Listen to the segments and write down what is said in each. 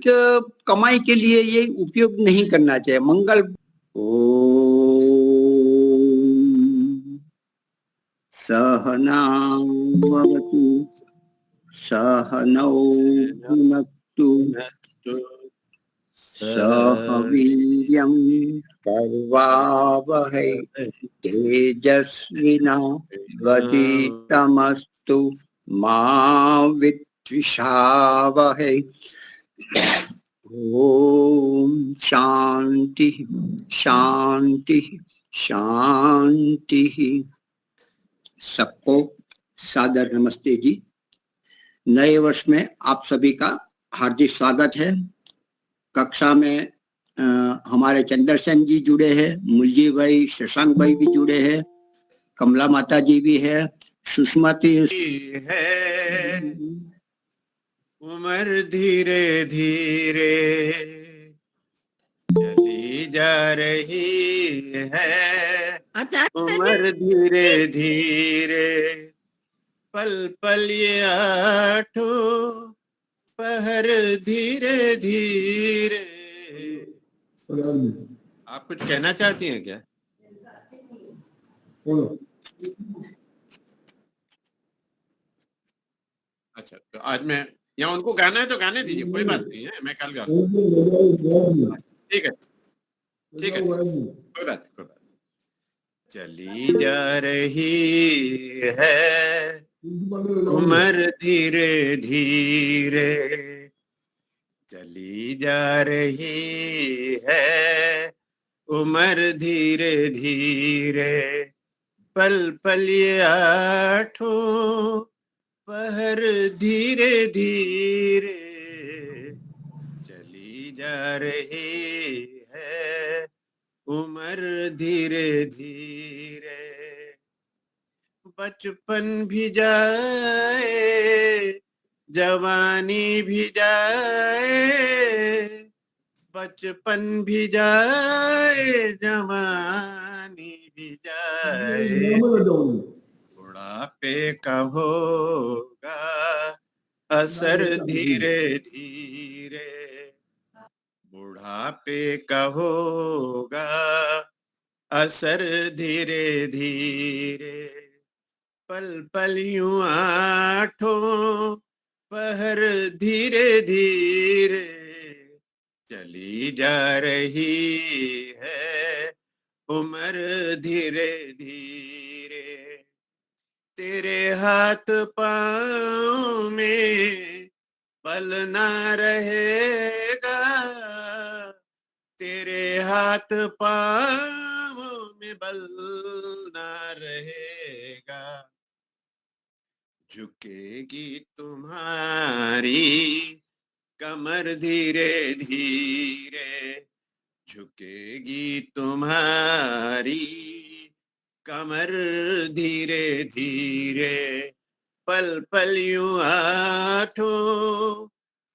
आर्थिक कमाई के लिए ये उपयोग नहीं करना चाहिए। मंगल। ओम सहनां भवतु सहनौ भुनक्तु सह वीर्यं कर्वावहै तेजस्विनावधीतमस्तु मा विद्विषावहै। ओम शांति शांति शांति। सबको सादर नमस्ते जी। नए वर्ष में आप सभी का हार्दिक स्वागत है। कक्षा में हमारे चंद्रसेन जी जुड़े हैं, मुलजी भाई, शशांक भाई भी जुड़े हैं, कमला माता जी भी है, सुषमाती है। उम्र धीरे धीरे चली जा रही है, उम्र धीरे धीरे पल पल ये आठों पहर धीरे धीरे। आप कुछ कहना चाहती हैं क्या? अच्छा, तो आज मैं या उनको गाना है तो गाने दीजिए, कोई बात नहीं है, मैं कल गा लूंगा। ठीक है ठीक है, कोई बात नहीं। चली जा रही है उम्र धीरे धीरे, चली जा रही है उम्र धीरे धीरे, पल पल ये आठों पहर धीरे धीरे चली जा रही है उम्र धीरे धीरे। बचपन भी जाए जवानी भी जाए, बचपन भी जाए जवानी भी जाए, बुढ़ापे का होगा असर धीरे धीरे, बुढ़ापे का होगा असर धीरे धीरे, पल पल यूं आठों पहर धीरे धीरे चली जा रही है उम्र धीरे धीरे। तेरे हाथ पाँव में बल ना रहेगा, तेरे हाथ पाँव में बल ना रहेगा, झुकेगी तुम्हारी कमर धीरे धीरे, झुकेगी तुम्हारी कमर धीरे धीरे, पल पल यूं आठों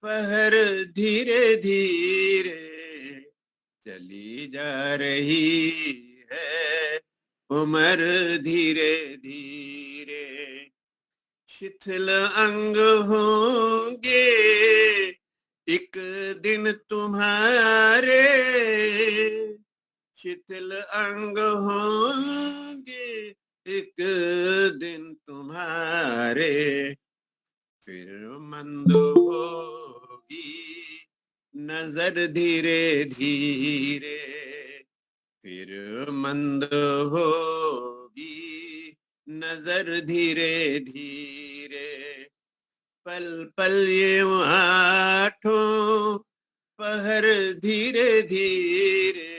पहर धीरे धीरे चली जा रही है उम्र धीरे धीरे। शिथिल अंग होंगे एक दिन तुम्हारे, शिथिल अंग होंगे एक दिन तुम्हारे, फिर मंद होगी नजर धीरे धीरे, फिर मंद होगी नजर धीरे धीरे, पल पल ये आठों पहर धीरे धीरे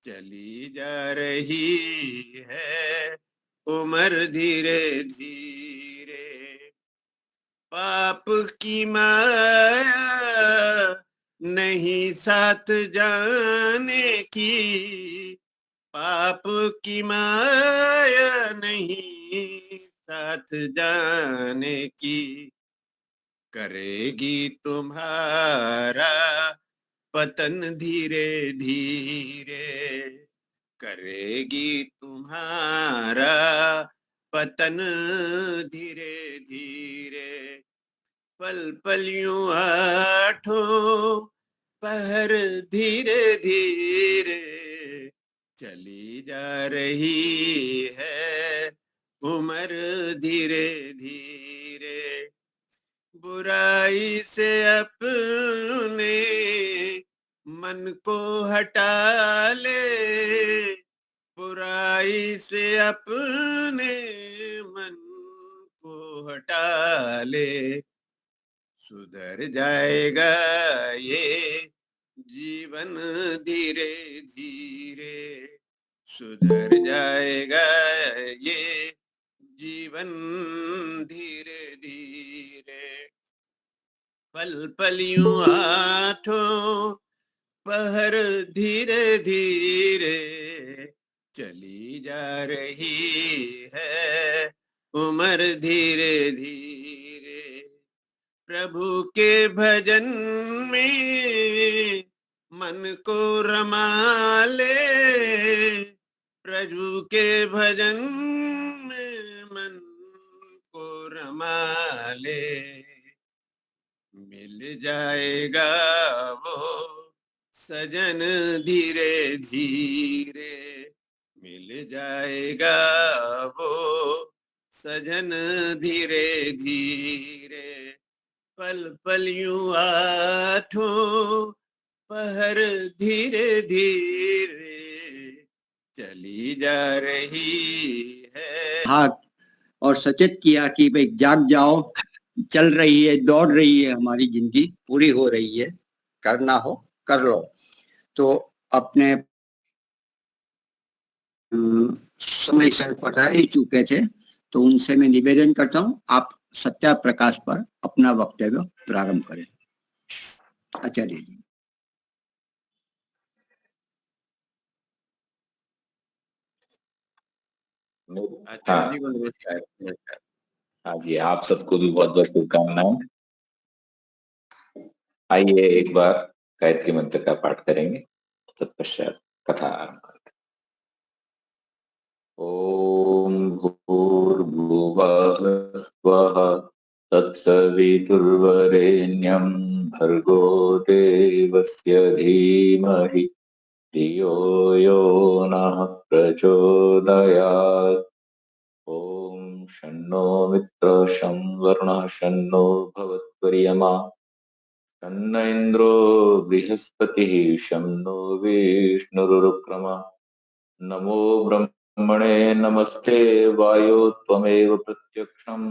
चली जा रही है उम्र धीरे धीरे। पाप की माया नहीं साथ जाने की, पाप की माया नहीं साथ जाने की, करेगी तुम्हारा पतन धीरे धीरे, करेगी तुम्हारा पतन धीरे धीरे, पल पल यूं आठों पहर धीरे धीरे चली जा रही है, उम्र धीरे धीरे बुराई से अपने मन को हटा ले, बुराई से अपने मन को हटा ले, सुधर जाएगा ये जीवन धीरे धीरे, सुधर जाएगा ये जीवन धीरे धीरे। पल पल यूं आठों पहर धीरे धीरे चली जा रही है, उम्र धीरे धीरे प्रभु के भजन में मन को रमा ले, प्रभु के भजन में मन को रमा ले, मिल जाएगा वो सजन धीरे धीरे, मिल जाएगा वो सजन धीरे धीरे। पल पल यूं आठों पहर धीरे धीरे चली जा रही है। हाँ, और सचेत किया कि भाई जाग जाओ, चल रही है, दौड़ रही है, हमारी जिंदगी पूरी हो रही है, करना हो कर लो। तो अपने समय से पढ़ा ही चुके थे, तो उनसे मैं निवेदन करता हूँ आप सत्या प्रकाश पर अपना वक्तव्य प्रारंभ करें। आचार्य जी। आचार्य जी को नमस्कार। हाँ जी, आप सबको भी बहुत बहुत शुभकामनाएं। आइए एक बार गायत्री मंत्र का पाठ करेंगे, तत्पश्चात कथा आरंभ करते हैं। ओम भूर्भुवः स्वः तत्सवितुर्वरेण्यं भर्गो देवस्य धीमहि धियो यो नः प्रचोदयात्। ओम शन्नो मित्र शं वर्णः शन्नो भवत्वर्यमा शन्न इन्द्रो बृहस्पतिः शं नो विष्णुरुक्रमा। नमो ब्रह्मणे नमस्ते वायो त्वमेव प्रत्यक्षं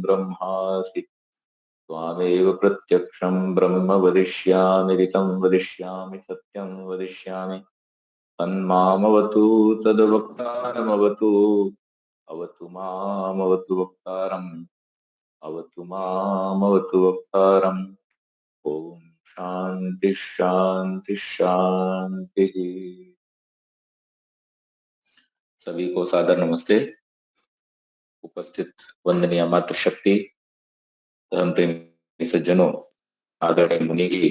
ब्रह्मासि त्वामेव प्रत्यक्षं ब्रह्म वदिष्यामि ऋतं वदिष्यामि सत्यं वदिष्यामि तन्मामवतु तद्वक्तारमवतु अवतु मामवतु वक्तारम् अवतु मामवतु वक्तारम्। ओम शांति शांति शांति। सभी को सादर नमस्ते। उपस्थित वंदनीय मातृशक्ति, धर्म प्रेमी सज्जनों, आदरणीय मुनि जी,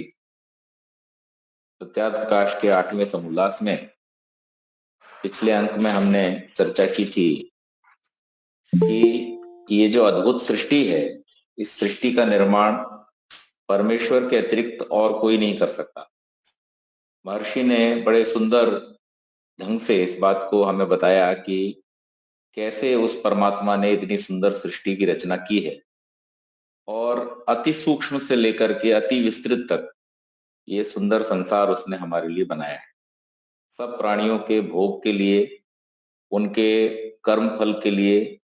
सत्याप्रकाश के 8वें समोल्लास में पिछले अंक में हमने चर्चा की थी कि ये जो अद्भुत सृष्टि है, इस सृष्टि का निर्माण परमेश्वर के अतिरिक्त और कोई नहीं कर सकता। महर्षि ने बड़े सुंदर ढंग से इस बात को हमें बताया कि कैसे उस परमात्मा ने इतनी सुंदर सृष्टि की रचना की है और अति सूक्ष्म से लेकर के अति विस्तृत तक ये सुंदर संसार उसने हमारे लिए बनाया है। सब प्राणियों के भोग के लिए, उनके कर्म फल के लिए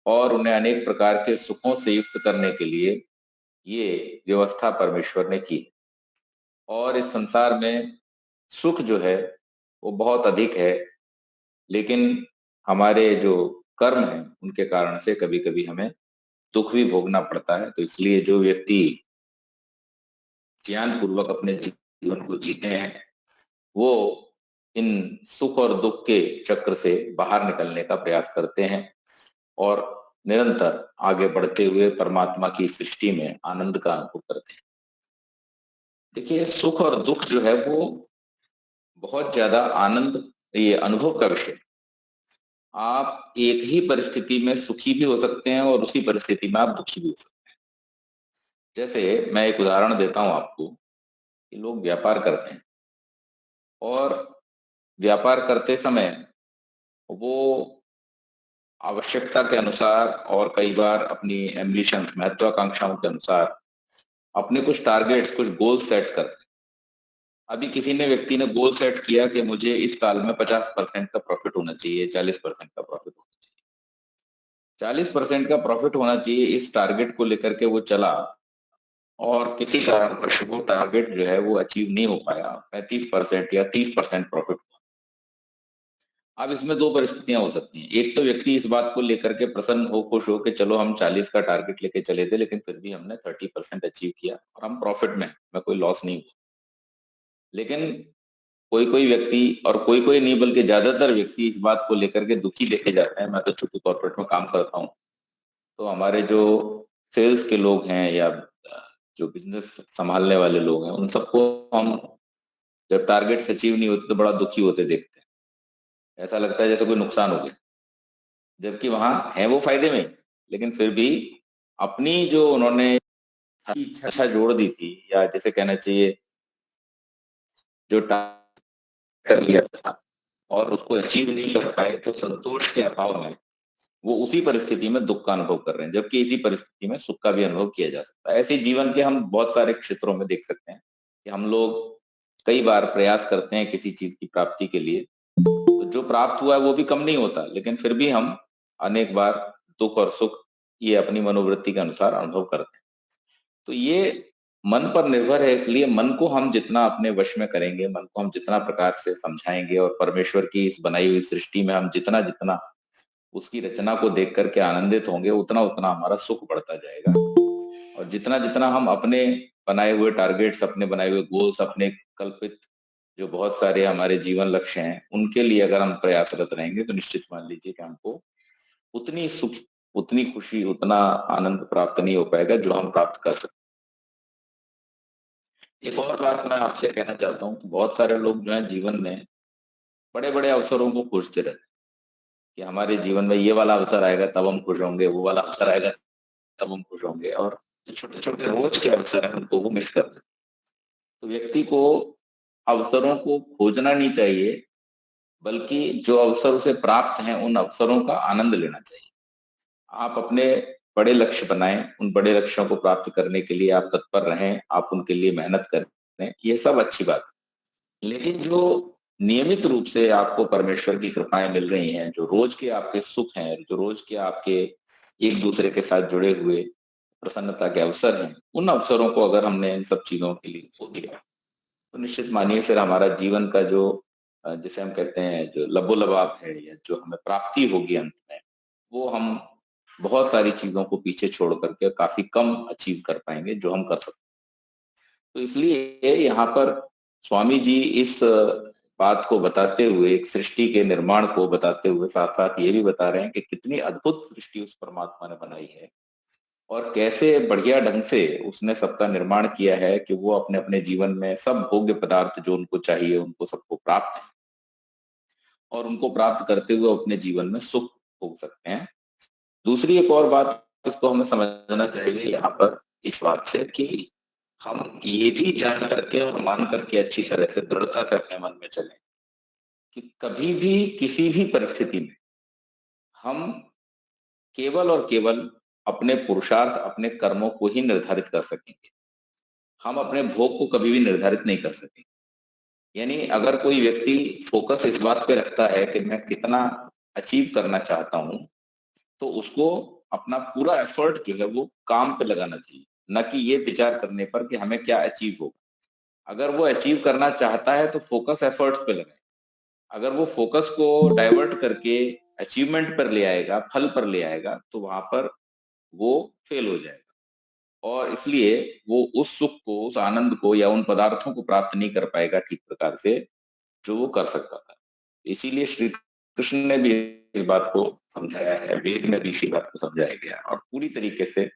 और उन्हें अनेक प्रकार के सुखों से युक्त करने के लिए ये व्यवस्था परमेश्वर ने की। और इस संसार में सुख जो है वो बहुत अधिक है, लेकिन हमारे जो कर्म हैं उनके कारण से कभी कभी हमें दुख भी भोगना पड़ता है। तो इसलिए जो व्यक्ति ज्ञान पूर्वक अपने जीवन को जीते हैं वो इन सुख और दुख के चक्र से बाहर निकलने का प्रयास करते हैं और निरंतर आगे बढ़ते हुए परमात्मा की सृष्टि में आनंद का अनुभव करते हैं। देखिए, सुख और दुख जो है वो बहुत ज्यादा आनंद, ये अनुभव का विषय। आप एक ही परिस्थिति में सुखी भी हो सकते हैं और उसी परिस्थिति में आप दुखी भी हो सकते हैं। जैसे मैं एक उदाहरण देता हूं आपको कि लोग व्यापार करते हैं और व्यापार करते समय वो आवश्यकता के अनुसार और कई बार अपनी एम्बिशंस, महत्वाकांक्षाओं के अनुसार अपने कुछ टारगेट्स, कुछ गोल सेट करते हैं। अभी किसी ने व्यक्ति ने गोल सेट किया कि मुझे इस साल में 50% का प्रॉफिट होना चाहिए, 40% का प्रॉफिट होना चाहिए, 40% का प्रॉफिट होना चाहिए, इस टारगेट को लेकर के वो चला और किसी कारणवश वो टारगेट जो है वो अचीव नहीं हो पाया, 35% या 30% प्रॉफिट। अब इसमें दो परिस्थितियां हो सकती हैं। एक तो व्यक्ति इस बात को लेकर के प्रसन्न हो, खुश हो कि चलो हम 40 का टारगेट लेके चले थे लेकिन फिर भी हमने 30% अचीव किया और हम प्रॉफिट में कोई लॉस नहीं हुआ। लेकिन कोई कोई व्यक्ति और कोई कोई नहीं बल्कि ज्यादातर व्यक्ति इस बात को लेकर के दुखी देखे जाते हैं। मैं तो चूंकि कॉर्पोरेट में काम करता हूँ, तो हमारे जो सेल्स के लोग हैं या जो बिजनेस संभालने वाले लोग हैं, उन सबको हम जब टारगेट्स अचीव नहीं होते तो बड़ा दुखी होते देखते हैं। ऐसा लगता है जैसे कोई नुकसान हो गया, जबकि वहां है वो फायदे में, लेकिन फिर भी अपनी जो उन्होंने इच्छा जोड़ दी थी, या जैसे कहना चाहिए जो कर लिया था और उसको अचीव नहीं कर पाए, तो संतोष के अभाव में वो उसी परिस्थिति में दुख का अनुभव कर रहे हैं, जबकि इसी परिस्थिति में सुख का भी अनुभव किया जा सकता है। ऐसे जीवन के हम बहुत सारे क्षेत्रों में देख सकते हैं कि हम लोग कई बार प्रयास करते हैं किसी चीज की प्राप्ति के लिए, तो जो प्राप्त हुआ है वो भी कम नहीं होता, लेकिन फिर भी हम अनेक बार दुख और सुख ये अपनी मनोवृत्ति के अनुसार अनुभव करते हैं। तो ये मन पर निर्भर है, इसलिए मन को हम जितना अपने वश में करेंगे, मन को हम जितना प्रकार से समझाएंगे और परमेश्वर की इस बनाई हुई सृष्टि में हम जितना जितना उसकी रचना को देख करके आनंदित होंगे, उतना उतना हमारा सुख बढ़ता जाएगा। और जितना जितना हम अपने बनाए हुए टारगेट्स, अपने बनाए हुए गोल्स, अपने कल्पित जो बहुत सारे हमारे जीवन लक्ष्य हैं, उनके लिए अगर हम प्रयासरत रहेंगे, तो निश्चित मान लीजिए कि हमको उतनी सुख, उतनी खुशी, उतना आनंद प्राप्त नहीं हो पाएगा जो हम प्राप्त कर सकते। एक और बात मैं आपसे कहना चाहता हूँ, बहुत सारे लोग जो है जीवन में बड़े बड़े अवसरों को खोजते रहते हैं कि हमारे जीवन में ये वाला अवसर आएगा तब हम खुश होंगे, वो वाला अवसर आएगा तब हम खुश होंगे, और जो छोटे छोटे रोज के अवसर हैं उनको वो मिस कर देते। तो व्यक्ति को अवसरों को खोजना नहीं चाहिए, बल्कि जो अवसर उसे प्राप्त हैं उन अवसरों का आनंद लेना चाहिए। आप अपने बड़े लक्ष्य बनाएं, उन बड़े लक्ष्यों को प्राप्त करने के लिए आप तत्पर रहें, आप उनके लिए मेहनत करें, ये सब अच्छी बात है। लेकिन जो नियमित रूप से आपको परमेश्वर की कृपाएं मिल रही हैं, जो रोज के आपके सुख हैं, जो रोज के आपके एक दूसरे के साथ जुड़े हुए प्रसन्नता के अवसर हैं, उन अवसरों को अगर हमने इन सब चीजों के लिए खो दिया, तो निश्चित मानिए फिर हमारा जीवन का जो जिसे हम कहते हैं जो लबोलबाब है, या जो हमें प्राप्ति होगी अंत में, वो हम बहुत सारी चीजों को पीछे छोड़ करके काफी कम अचीव कर पाएंगे जो हम कर सकते हैं। तो इसलिए यहाँ पर स्वामी जी इस बात को बताते हुए, एक सृष्टि के निर्माण को बताते हुए, साथ साथ ये भी बता रहे हैं कि कितनी अद्भुत सृष्टि उस परमात्मा ने बनाई है और कैसे बढ़िया ढंग से उसने सबका निर्माण किया है कि वो अपने अपने जीवन में सब भोग्य पदार्थ जो उनको चाहिए उनको सबको प्राप्त है, और उनको प्राप्त करते हुए अपने जीवन में सुख भोग सकते हैं। दूसरी एक और बात इसको हमें समझना चाहिए यहाँ पर इस बात से कि हम ये भी जान करके और मान करके अच्छी तरह से दृढ़ता से अपने मन में चलें कि कभी भी किसी भी परिस्थिति में हम केवल और केवल अपने पुरुषार्थ, अपने कर्मों को ही निर्धारित कर सकेंगे। हम अपने भोग को कभी भी निर्धारित नहीं कर सकेंगे। यानी अगर कोई व्यक्ति फोकस इस बात पे रखता है कि मैं कितना अचीव करना चाहता हूं, तो उसको अपना पूरा एफर्ट जो है वो काम पे लगाना चाहिए, न कि ये विचार करने पर कि हमें क्या अचीव होगा। अगर वो अचीव करना चाहता है तो फोकस एफर्ट्स पे लगाए। अगर वो फोकस को डाइवर्ट करके अचीवमेंट पर ले आएगा, फल पर ले आएगा, तो वहां पर वो फेल हो जाएगा, और इसलिए वो उस सुख को, उस आनंद को या उन पदार्थों को प्राप्त नहीं कर पाएगा ठीक प्रकार से जो वो कर सकता था। इसीलिए श्री कृष्ण ने भी इस बात को समझाया है, वेद में भी इसी बात को समझाया गया, और पूरी तरीके से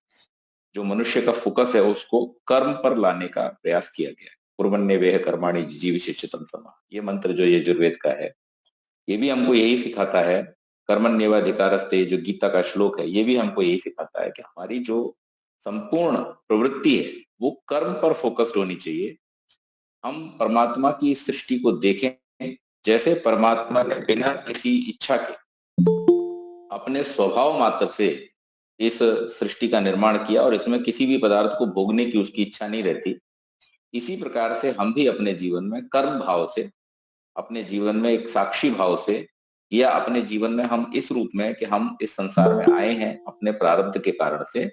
जो मनुष्य का फोकस है उसको कर्म पर लाने का प्रयास किया गया। कुर्वन्ये वेह कर्माणि जिजीविषेचतम समा, ये मंत्र जो यजुर्वेद का है, ये भी हमको यही सिखाता है। कर्मण्येवाधिकारस्ते जो गीता का श्लोक है, ये भी हमको यही सिखाता है कि हमारी जो संपूर्ण प्रवृत्ति है वो कर्म पर फोकस्ड होनी चाहिए, हम परमात्मा की इस सृष्टि को देखें जैसे परमात्मा ने बिना किसी इच्छा के अपने स्वभाव मात्र से इस सृष्टि का निर्माण किया और इसमें किसी भी पदार्थ को भोगने की उसकी इच्छा नहीं रहती। इसी प्रकार से हम भी अपने जीवन में कर्म भाव से, अपने जीवन में एक साक्षी भाव से, या अपने जीवन में हम इस रूप में कि हम इस संसार में आए हैं अपने प्रारब्ध के कारण से,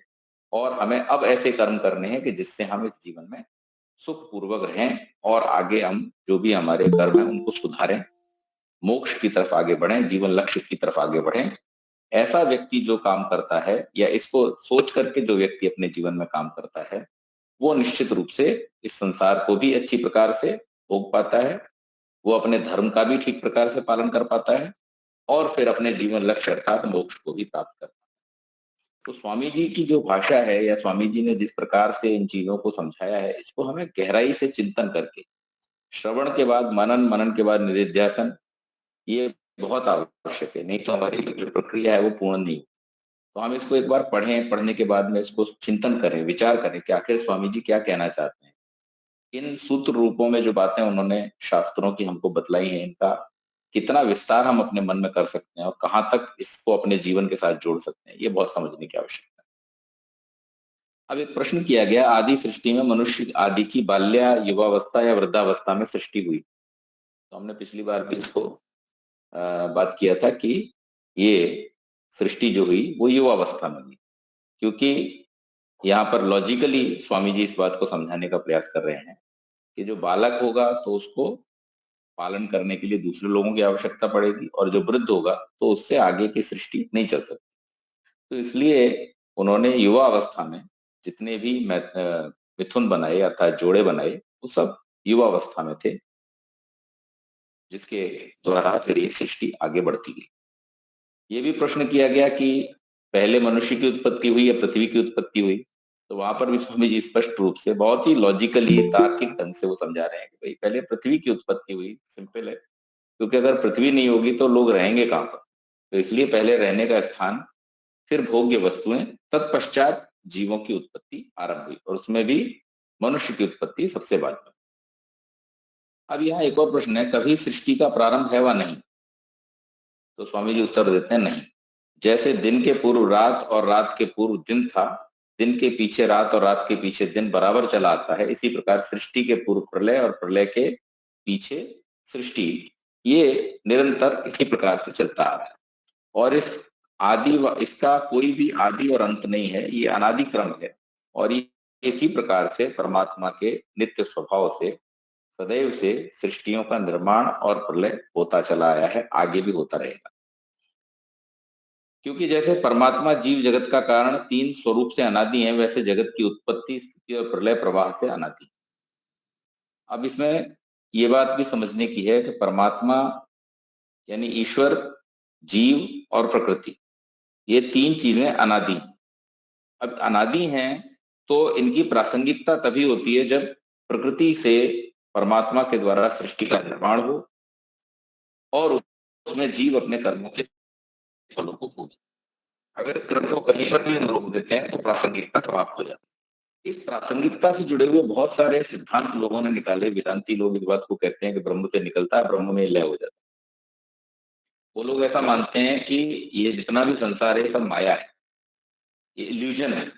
और हमें अब ऐसे कर्म करने हैं कि जिससे हम इस जीवन में सुख पूर्वक रहें और आगे हम जो भी हमारे कर्म है उनको सुधारें, मोक्ष की तरफ आगे बढ़ें, जीवन लक्ष्य की तरफ आगे बढ़ें। ऐसा व्यक्ति जो काम करता है, या इसको सोच करके जो व्यक्ति अपने जीवन में काम करता है, वो निश्चित रूप से इस संसार को भी अच्छी प्रकार से भोग पाता है, वो अपने धर्म का भी ठीक प्रकार से पालन कर पाता है, और फिर अपने जीवन लक्ष्य अर्थात मोक्ष को भी प्राप्त करता है। तो स्वामी जी की जो भाषा है, या स्वामी जी ने जिस प्रकार से इन चीजों को समझाया है, इसको हमें गहराई से चिंतन करके, श्रवण के बाद मनन, मनन के बाद निधिध्यासन, ये बहुत आवश्यक है, नहीं तो हमारी जो प्रक्रिया है वो पूर्ण नहीं। तो हम इसको एक बार पढ़ें, पढ़ने के बाद में इसको चिंतन करें, विचार करें कि आखिर स्वामी जी क्या कहना चाहते हैं। इन सूत्र रूपों में जो बातें उन्होंने शास्त्रों की हमको बतलाई हैं, इनका कितना विस्तार हम अपने मन में कर सकते हैं और कहाँ तक इसको अपने जीवन के साथ जोड़ सकते हैं, ये बहुत समझने की आवश्यकता है। अब एक प्रश्न किया गया, आदि सृष्टि में मनुष्य आदि की बाल्या, युवावस्था या वृद्धावस्था में सृष्टि हुई। तो हमने पिछली बार भी इसको बात किया था कि ये सृष्टि जो हुई वो युवावस्था में हुई, क्योंकि यहाँ पर लॉजिकली स्वामी जी इस बात को समझाने का प्रयास कर रहे हैं कि जो बालक होगा तो उसको पालन करने के लिए दूसरे लोगों की आवश्यकता पड़ेगी, और जो वृद्ध होगा तो उससे आगे की सृष्टि नहीं चल सकती। तो इसलिए उन्होंने युवा अवस्था में जितने भी मिथुन बनाए अर्थात जोड़े बनाए, वो सब युवा अवस्था में थे, जिसके द्वारा फिर ये सृष्टि आगे बढ़ती गई। ये भी प्रश्न किया गया कि पहले मनुष्य की उत्पत्ति हुई या पृथ्वी की उत्पत्ति हुई। तो वहां पर भी स्वामी जी स्पष्ट रूप से बहुत ही लॉजिकली तार्किक ढंग से वो समझा रहे हैं कि भाई पहले पृथ्वी की उत्पत्ति हुई। सिंपल है, क्योंकि अगर पृथ्वी नहीं होगी तो लोग रहेंगे कहां पर। तो इसलिए पहले रहने का स्थान, फिर भोग्य वस्तुएं, तत्पश्चात जीवों की उत्पत्ति आरंभ हुई, और उसमें भी मनुष्य की उत्पत्ति सबसे बाद में। अब यहाँ एक और प्रश्न है, कभी सृष्टि का प्रारंभ है व नहीं? तो स्वामी जी उत्तर देते हैं नहीं। जैसे दिन के पूर्व रात और रात के पूर्व दिन था, दिन के पीछे रात और रात के पीछे दिन बराबर चला आता है, इसी प्रकार सृष्टि के पूर्व प्रलय और प्रलय के पीछे सृष्टि, ये निरंतर इसी प्रकार से चलता आ रहा है। और इस इसका कोई भी आदि और अंत नहीं है, ये अनादि क्रम है। और ये इसी प्रकार से परमात्मा के नित्य स्वभाव से सदैव से सृष्टियों का निर्माण और प्रलय होता चला आया है, आगे भी होता रहेगा। क्योंकि जैसे परमात्मा जीव जगत का कारण तीन स्वरूप से अनादि है, वैसे जगत की उत्पत्ति, स्थिति और प्रलय प्रवाह से अनादि। अब इसमें ये बात भी समझने की है कि परमात्मा यानी ईश्वर, जीव और प्रकृति, ये तीन चीजें अनादि। अब अनादि हैं तो इनकी प्रासंगिकता तभी होती है जब प्रकृति से परमात्मा के द्वारा सृष्टि का निर्माण हो और उसमें जीव अपने कर्मों के फलों को भोगे। अगर कर्म को कहीं पर भी रोक देते हैं तो प्रासंगिकता समाप्त हो जाती है। इस प्रासंगिकता से जुड़े हुए बहुत सारे सिद्धांत लोगों ने निकाले। वेदांती लोग इस बात को कहते हैं कि ब्रह्म से निकलता है, ब्रह्म में लय हो जाता है। वो लोग ऐसा मानते हैं कि ये जितना भी संसार है सब माया है, ये इल्यूजन है,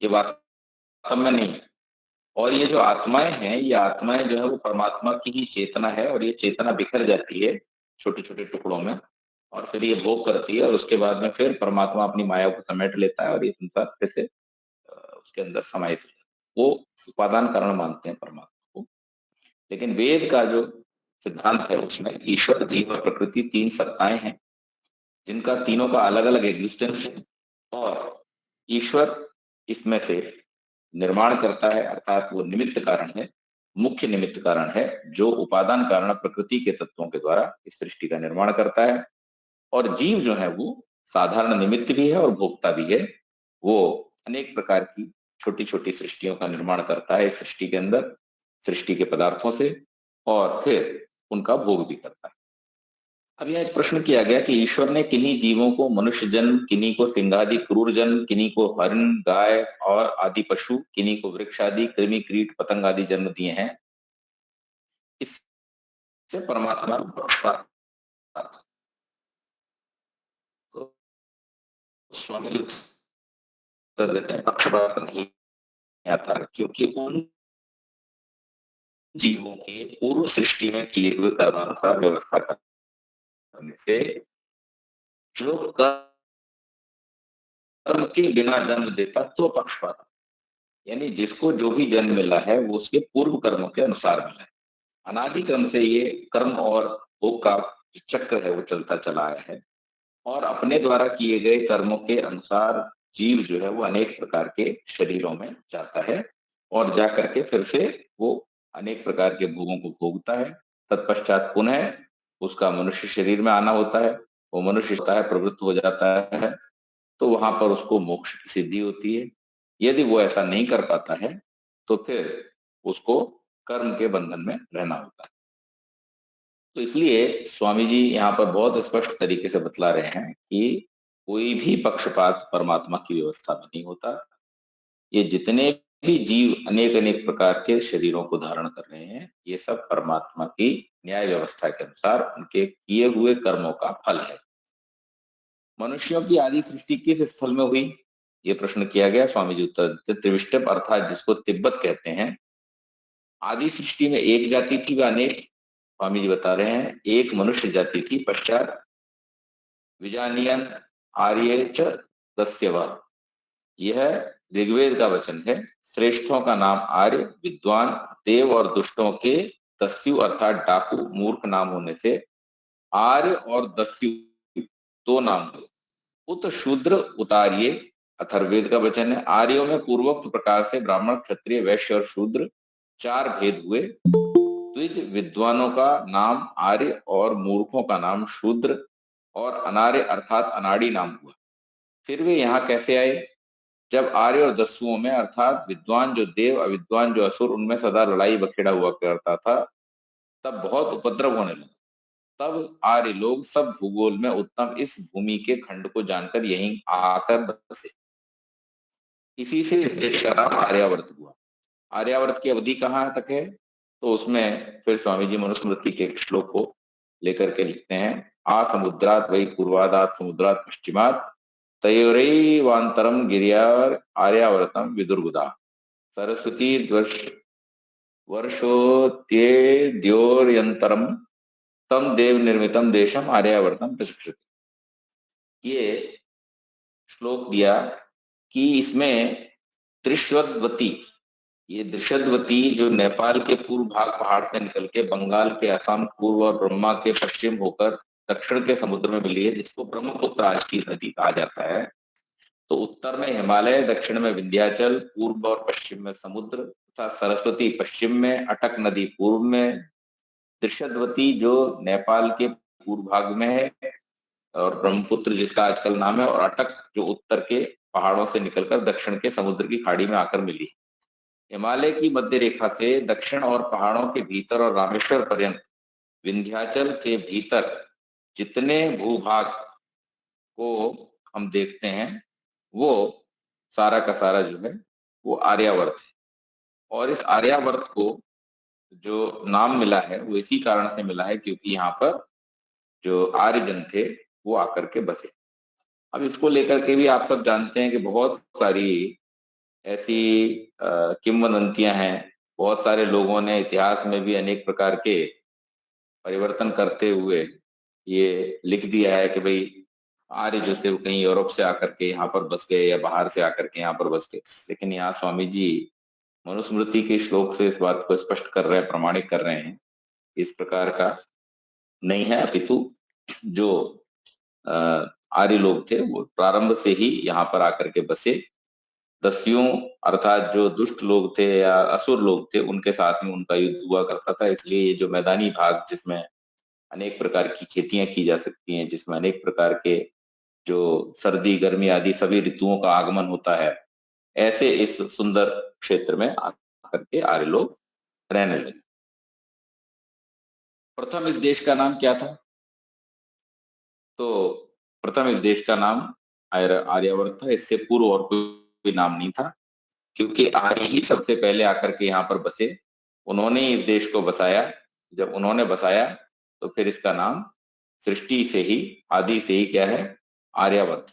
ये वास्तव में नहीं है। और ये जो आत्माएं हैं, ये आत्माएं जो है वो परमात्मा की ही चेतना है, और ये चेतना बिखर जाती है छोटे छोटे टुकड़ों में, और फिर ये भोग करती है, और उसके बाद में फिर परमात्मा अपनी माया को समेट लेता है और ये संसार फिर से उसके अंदर समाहित हो जाता है। वो उपादान कारण मानते हैं परमात्मा को। लेकिन वेद का जो सिद्धांत है उसमें ईश्वर, जीव और प्रकृति तीन सत्ताएं हैं, जिनका तीनों का अलग अलग एग्जिस्टेंस है, और ईश्वर इसमें से निर्माण करता है, अर्थात वो निमित्त कारण है, मुख्य निमित्त कारण है, जो उपादान कारण प्रकृति के तत्वों के द्वारा इस सृष्टि का निर्माण करता है। और जीव जो है वो साधारण निमित्त भी है और भोक्ता भी है। वो अनेक प्रकार की छोटी छोटी सृष्टियों का निर्माण करता है इस सृष्टि के अंदर, सृष्टि के पदार्थों से, और फिर उनका भोग भी करता है। अब यह एक प्रश्न किया गया कि ईश्वर ने किन्हीं जीवों को मनुष्य जन्म, किन्हीं को सिंहादि क्रूर जन्म, किन्हीं को हरण, गाय और आदि पशु, किन्हीं को वृक्ष आदि, कृमि, कीट, पतंग आदि जन्म दिए हैं। इससे परमात्मा पक्षपात, तो स्वामी जी उत्तर देते हैं पक्षपात नहीं आता, क्योंकि उन जीवों के पूर्व सृष्टि में किए हुए कर्मानुसार व्यवस्था करने से जो कर्म के बिना जन्म देता तो पक्षपात, यानी जिसको जो भी जन्म मिला है वो उसके पूर्व कर्मों के अनुसार मिला है। अनादि क्रम से ये कर्म और भोग का चक्र है वो चलता चला आया है, और अपने द्वारा किए गए कर्मों के अनुसार जीव जो है वो अनेक प्रकार के शरीरों में जाता है, और जा करके फिर से वो अनेक प्रकार के भोगों को भोगता है। तत्पश्चात पुनः उसका मनुष्य शरीर में आना होता है, वो मनुष्य होता है, प्रवृत्त हो जाता है, तो वहां पर उसको मोक्ष की सिद्धि होती है। यदि वो ऐसा नहीं कर पाता है तो फिर उसको कर्म के बंधन में रहना होता है। तो इसलिए स्वामी जी यहाँ पर बहुत स्पष्ट तरीके से बतला रहे हैं कि कोई भी पक्षपात परमात्मा की व्यवस्था में नहीं होता। ये जितने भी जीव अनेक अनेक प्रकार के शरीरों को धारण कर रहे हैं, ये सब परमात्मा की न्याय व्यवस्था के अनुसार उनके किए हुए कर्मों का फल है। मनुष्यों की आदि सृष्टि किस स्थल में हुई, ये प्रश्न किया गया। स्वामी जी उत्तर देते, त्रिविष्टप अर्थात जिसको तिब्बत कहते हैं। आदि सृष्टि में एक जाति थी व अनेक, स्वामी जी बता रहे हैं, एक मनुष्य जाति थी, पश्चात विजानियन आर्य च दस्यवा, यह ऋग्वेद का वचन है। श्रेष्ठों का नाम आर्य, विद्वान, देव और दुष्टों के दस्यु अर्थात डाकू, मूर्ख नाम होने से आर्य और दस्यु दो नाम हुए। उत शूद्र उतार्य, अथर्ववेद का वचन है। आर्यों में पूर्वोक्त प्रकार से ब्राह्मण, क्षत्रिय, वैश्य और शूद्र चार भेद हुए। द्विज विद्वानों का नाम आर्य और मूर्खों का नाम शूद्र और अनार्य अर्थात अनाड़ी नाम हुआ। फिर वे यहाँ कैसे आए? जब आर्य और दस्युओं में अर्थात विद्वान जो देव, अविद्वान जो असुर, उनमें सदा लड़ाई बखेड़ा हुआ करता था, तब बहुत उपद्रव होने लगा। तब आर्य लोग सब भूगोल में उत्तम इस भूमि के खंड को जानकर यहीं आकर बसे। इसी से इस देश का नाम आर्यावर्त हुआ। आर्यावर्त की अवधि कहाँ तक है? तो उसमें फिर स्वामी जी मनुस्मृति के एक श्लोक को लेकर के लिखते हैं, आ समुद्रात वही पूर्वादात समुद्रात पश्चिमात तयोरैवांतरम गिरियार आर्यावर्तम विदुर्बुदा सरस्वती वर्षोत्येद्योर्यंतरम तम देव निर्मितम देशम आर्यावर्तम प्रशिक्षति। ये श्लोक दिया कि इसमें त्रिशद्वती, ये दृशद्वती जो नेपाल के पूर्व भाग पहाड़ से निकल के बंगाल के असम पूर्व और ब्रह्मा के पश्चिम होकर दक्षिण के समुद्र में मिली है, जिसको ब्रह्मपुत्र आज की नदी कहा जाता है। तो उत्तर में हिमालय, दक्षिण में विंध्याचल, पूर्व और पश्चिम में समुद्र तथा सरस्वती पश्चिम में, अटक नदी पूर्व में, दृशद्वती जो नेपाल के पूर्व भाग में है, और ब्रह्मपुत्र जिसका आजकल नाम है, और अटक जो उत्तर के पहाड़ों से निकलकर दक्षिण के समुद्र की खाड़ी में आकर मिली। हिमालय की मध्य रेखा से दक्षिण और पहाड़ों के भीतर और रामेश्वर पर्यंत विंध्याचल के भीतर जितने भूभाग को हम देखते हैं वो सारा का सारा जो है वो आर्यावर्त है। और इस आर्यावर्त को जो नाम मिला है वो इसी कारण से मिला है क्योंकि यहाँ पर जो आर्यजन थे वो आकर के बसे। अब इसको लेकर के भी आप सब जानते हैं कि बहुत सारी ऐसी किंवदंतियां हैं, बहुत सारे लोगों ने इतिहास में भी अनेक प्रकार के परिवर्तन करते हुए ये लिख दिया है कि भाई आर्य जो थे वो कहीं यूरोप से आकर के यहाँ पर बस गए या बाहर से आकर के यहाँ पर बस गए। लेकिन यहाँ स्वामी जी मनुस्मृति के श्लोक से इस बात को स्पष्ट कर रहे हैं, प्रमाणित कर रहे हैं, इस प्रकार का नहीं है, अपितु जो आर्य लोग थे वो प्रारंभ से ही यहाँ पर आकर के बसे। दस्युओं अर्थात जो दुष्ट लोग थे या असुर लोग थे उनके साथ में उनका युद्ध हुआ करता था। इसलिए ये जो मैदानी भाग जिसमें अनेक प्रकार की खेतियां की जा सकती हैं, जिसमें अनेक प्रकार के जो सर्दी गर्मी आदि सभी ऋतुओं का आगमन होता है, ऐसे इस सुंदर क्षेत्र में आकर के आर्य लोग रहने लगे। प्रथम इस देश का नाम क्या था? तो प्रथम इस देश का नाम आर्यावर्त था। इससे पूर्व और कोई नाम नहीं था, क्योंकि आर्य ही सबसे पहले आकर के यहाँ पर बसे। उन्होंने इस देश को बसाया। जब उन्होंने बसाया तो फिर इसका नाम सृष्टि से ही, आदि से ही क्या है, आर्यावर्त।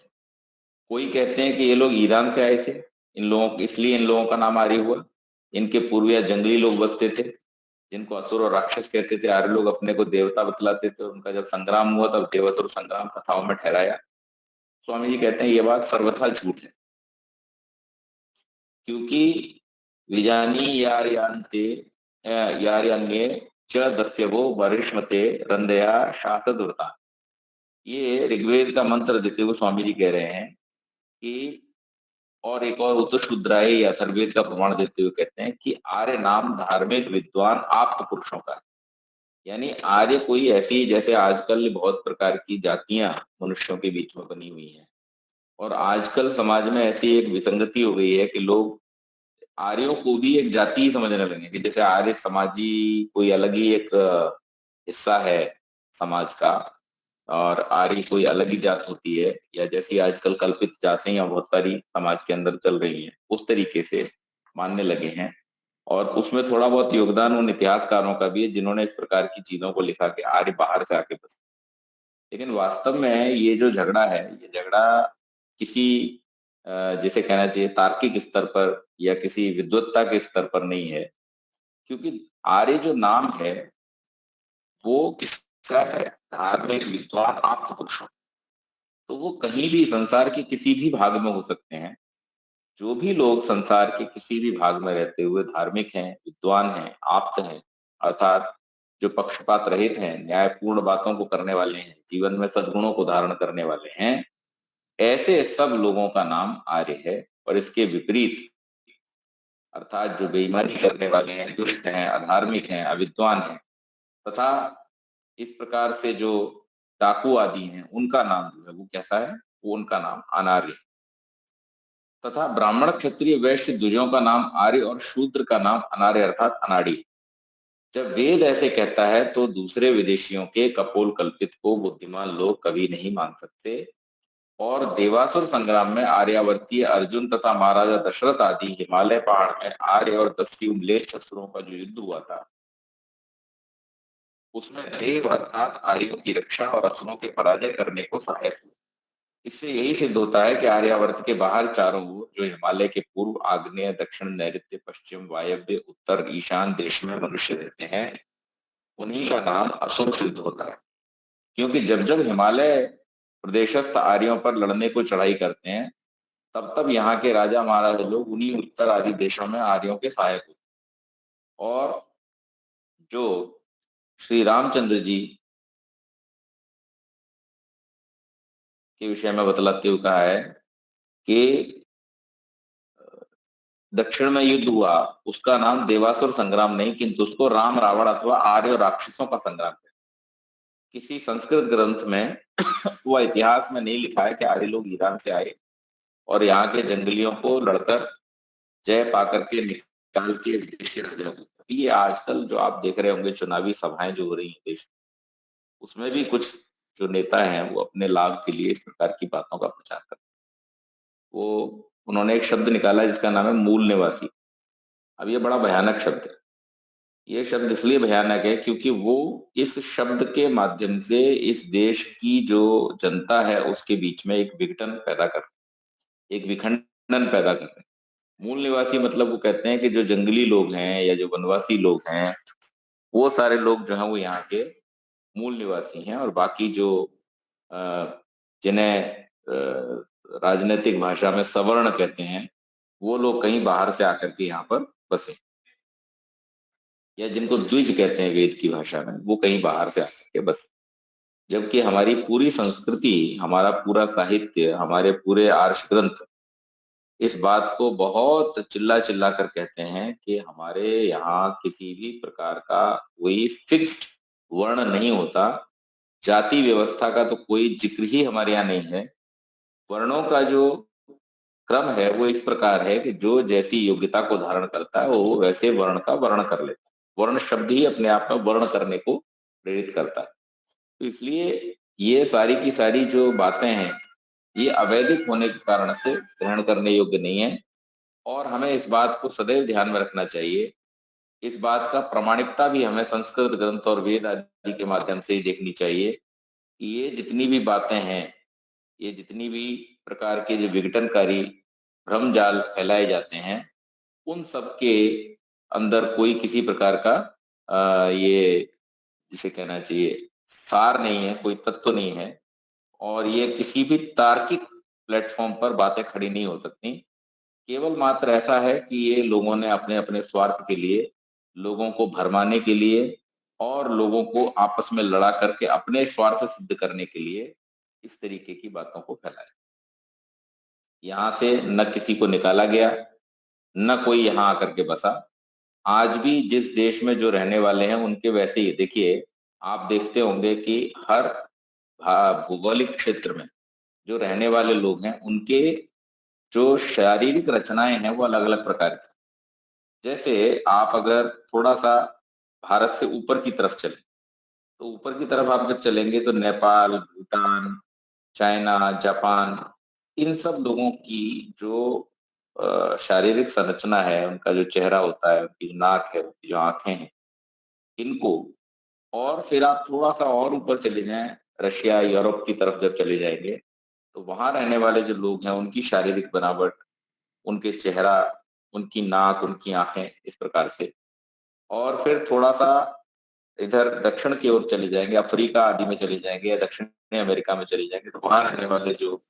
कोई कहते हैं कि ये लोग ईरान से आए थे, इन लोगों, इसलिए इन लोगों का नाम आर्य हुआ। इनके पूर्वज जंगली लोग बसते थे, जिनको असुर और राक्षस कहते थे। आर्य लोग अपने को देवता बतलाते थे। उनका जब संग्राम हुआ तब देवासुर संग्राम कथाओं में ठहराया। स्वामी जी कहते हैं ये बात सर्वथा झूठ है, क्योंकि विजानी यार्यान्ये च दस्यवो वरिष्मते रंदया शासदुर्ता। ये ऋग्वेद का मंत्र देते हुए स्वामी जी कह रहे हैं कि, और एक और उत्तरशूद्राय या अथर्ववेद का प्रमाण देते हुए कहते हैं कि आर्य नाम धार्मिक विद्वान आप्त पुरुषों का है। यानी आर्य कोई ऐसी, जैसे आजकल बहुत प्रकार की जातियां मनुष्यों के बीच में बनी हुई हैं, और आजकल समाज में ऐसी एक विसंगति हो गई है कि लोग आर्यों को भी एक जाति ही समझने लगे, कि जैसे आर्य समाजी कोई अलग ही एक हिस्सा है समाज का, और आर्य कोई अलग ही जात होती है, या जैसी आजकल कल्पित जातें या बहुत सारी समाज के अंदर चल रही हैं, उस तरीके से मानने लगे हैं। और उसमें थोड़ा बहुत योगदान उन इतिहासकारों का भी है जिन्होंने इस प्रकार की चीजों को लिखा कि आर्य बाहर से आके बसे। लेकिन वास्तव में ये जो झगड़ा है, ये झगड़ा किसी जिसे कहना चाहिए तार्किक स्तर पर या किसी विद्वत्ता के स्तर पर नहीं है, क्योंकि आर्य जो नाम है वो किसका है, धार्मिक विद्वान आप्त पुरुषों। तो वो कहीं भी संसार के किसी भी भाग में हो सकते हैं। जो भी लोग संसार के किसी भी भाग में रहते हुए धार्मिक हैं, विद्वान हैं, आप्त हैं, अर्थात जो पक्षपात रहित हैं, न्यायपूर्ण बातों को करने वाले हैं, जीवन में सद्गुणों को धारण करने वाले हैं, ऐसे सब लोगों का नाम आर्य है। और इसके विपरीत अर्थात जो बेईमानी करने वाले हैं, दुष्ट हैं, अधार्मिक हैं, अविद्वान हैं, तथा इस प्रकार से जो डाकू आदि हैं, उनका नाम जो है वो कैसा है, वो उनका नाम अनार्य है। तथा ब्राह्मण, क्षत्रिय, वैश्य, द्विजों का नाम आर्य और शूद्र का नाम अनार्य अर्थात अनाड़ी। जब वेद ऐसे कहता है तो दूसरे विदेशियों के कपोल कल्पित को बुद्धिमान लोग कभी नहीं मान सकते। और देवासुर संग्राम में आर्यावर्तीय अर्जुन तथा महाराजा दशरथ आदि हिमालय पहाड़ में आर्य और दस्यु म्लेच्छ असुरों का जो युद्ध हुआ था, उसमें देव अर्थात आर्यों की रक्षा और असुरों के पराजय करने को सहायक हुआ। इससे यही सिद्ध होता है कि आर्यावर्त के बाहर चारों ओर जो हिमालय के पूर्व, आग्नेय, दक्षिण, नैऋत्य, पश्चिम, वायव्य, उत्तर, ईशान देश में मनुष्य रहते हैं, उन्हीं का नाम असुर सिद्ध होता है। क्योंकि जब जब हिमालय प्रदेशस्थ आर्यों पर लड़ने को चढ़ाई करते हैं, तब तब यहाँ के राजा महाराजा लोग उन्हीं उत्तर आदि देशों में आर्यों के सहायक होते हैं। और जो श्री रामचंद्र जी के विषय में बतलाते हुए कहा है कि दक्षिण में युद्ध हुआ, उसका नाम देवासुर संग्राम नहीं, किंतु उसको राम रावण अथवा आर्य और राक्षसों का संग्राम है। किसी संस्कृत ग्रंथ में वह इतिहास में नहीं लिखा है कि आर्य लोग ईरान से आए और यहाँ के जंगलियों को लड़कर जय पाकर के निकाल के देश के राजा हुए। ये आजकल जो आप देख रहे होंगे चुनावी सभाएं जो हो रही हैं देश, उसमें भी कुछ जो नेता हैं वो अपने लाभ के लिए इस प्रकार की बातों का प्रचार करते हैं। वो उन्होंने एक शब्द निकाला जिसका नाम है मूल निवासी। अब ये बड़ा भयानक शब्द है। ये शब्द इसलिए भयानक है क्योंकि वो इस शब्द के माध्यम से इस देश की जो जनता है उसके बीच में एक विघटन पैदा कर, एक विखंडन पैदा कर रहे हैं। मूल निवासी मतलब वो कहते हैं कि जो जंगली लोग हैं या जो वनवासी लोग हैं, वो सारे लोग जो हैं वो यहाँ के मूल निवासी हैं, और बाकी जो जिन्हें राजनीतिक भाषा में सवर्ण कहते हैं, वो लोग कहीं बाहर से आकर के यहाँ पर बसे, या जिनको द्विज कहते हैं वेद की भाषा में, वो कहीं बाहर से आकर के बसे। जबकि हमारी पूरी संस्कृति, हमारा पूरा साहित्य, हमारे पूरे आर्ष ग्रंथ इस बात को बहुत चिल्ला चिल्ला कर कहते हैं कि हमारे यहाँ किसी भी प्रकार का कोई फिक्स्ड वर्ण नहीं होता, जाति व्यवस्था का तो कोई जिक्र ही हमारे यहाँ नहीं है। वर्णों का जो क्रम है वो इस प्रकार है कि जो जैसी योग्यता को धारण करता है वो वैसे वर्ण का वर्ण कर लेता है। वर्ण शब्द ही अपने आप में वर्ण करने को प्रेरित करता है। तो इसलिए ये सारी की सारी जो बातें हैं ये अवैधिक होने के कारण से ग्रहण करने योग्य नहीं है, और हमें इस बात को सदैव ध्यान में रखना चाहिए। इस बात का प्रामाणिकता भी हमें संस्कृत ग्रंथ और वेद आदि के माध्यम से ही देखनी चाहिए कि ये जितनी भी बातें हैं, ये जितनी भी प्रकार के जो विघटनकारी भ्रम जाल फैलाए जाते हैं, उन सब के अंदर कोई किसी प्रकार का ये जिसे कहना चाहिए सार नहीं है, कोई तत्व नहीं है, और ये किसी भी तार्किक प्लेटफॉर्म पर बातें खड़ी नहीं हो सकती। केवल मात्र ऐसा है कि ये लोगों ने अपने अपने स्वार्थ के लिए, लोगों को भरमाने के लिए और लोगों को आपस में लड़ा करके अपने स्वार्थ सिद्ध करने के लिए इस तरीके की बातों को फैलाया। यहाँ से न किसी को निकाला गया, न कोई यहाँ आकर के बसा। आज भी जिस देश में जो रहने वाले हैं उनके वैसे ही देखिए, आप देखते होंगे कि हर भौगोलिक क्षेत्र में जो रहने वाले लोग हैं उनके जो शारीरिक रचनाएं हैं वो अलग अलग प्रकार की। जैसे आप अगर थोड़ा सा भारत से ऊपर की तरफ चले, तो ऊपर की तरफ आप जब चलेंगे तो नेपाल, भूटान, चाइना, जापान, इन सब लोगों की जो शारीरिक संरचना है, उनका जो चेहरा होता है, उनकी जो नाक है, उनकी जो आंखें हैं, इनको, और फिर आप थोड़ा सा और ऊपर चले जाएं, रशिया, यूरोप की तरफ जब चले जाएंगे, तो वहां रहने वाले जो लोग हैं उनकी शारीरिक बनावट, उनके चेहरा, उनकी नाक, उनकी आंखें इस प्रकार से। और फिर थोड़ा सा इधर दक्षिण की ओर चले जाएंगे, अफ्रीका आदि में चले जाएंगे या दक्षिणी अमेरिका में चले जाएंगे, तो वहां रहने वाले जो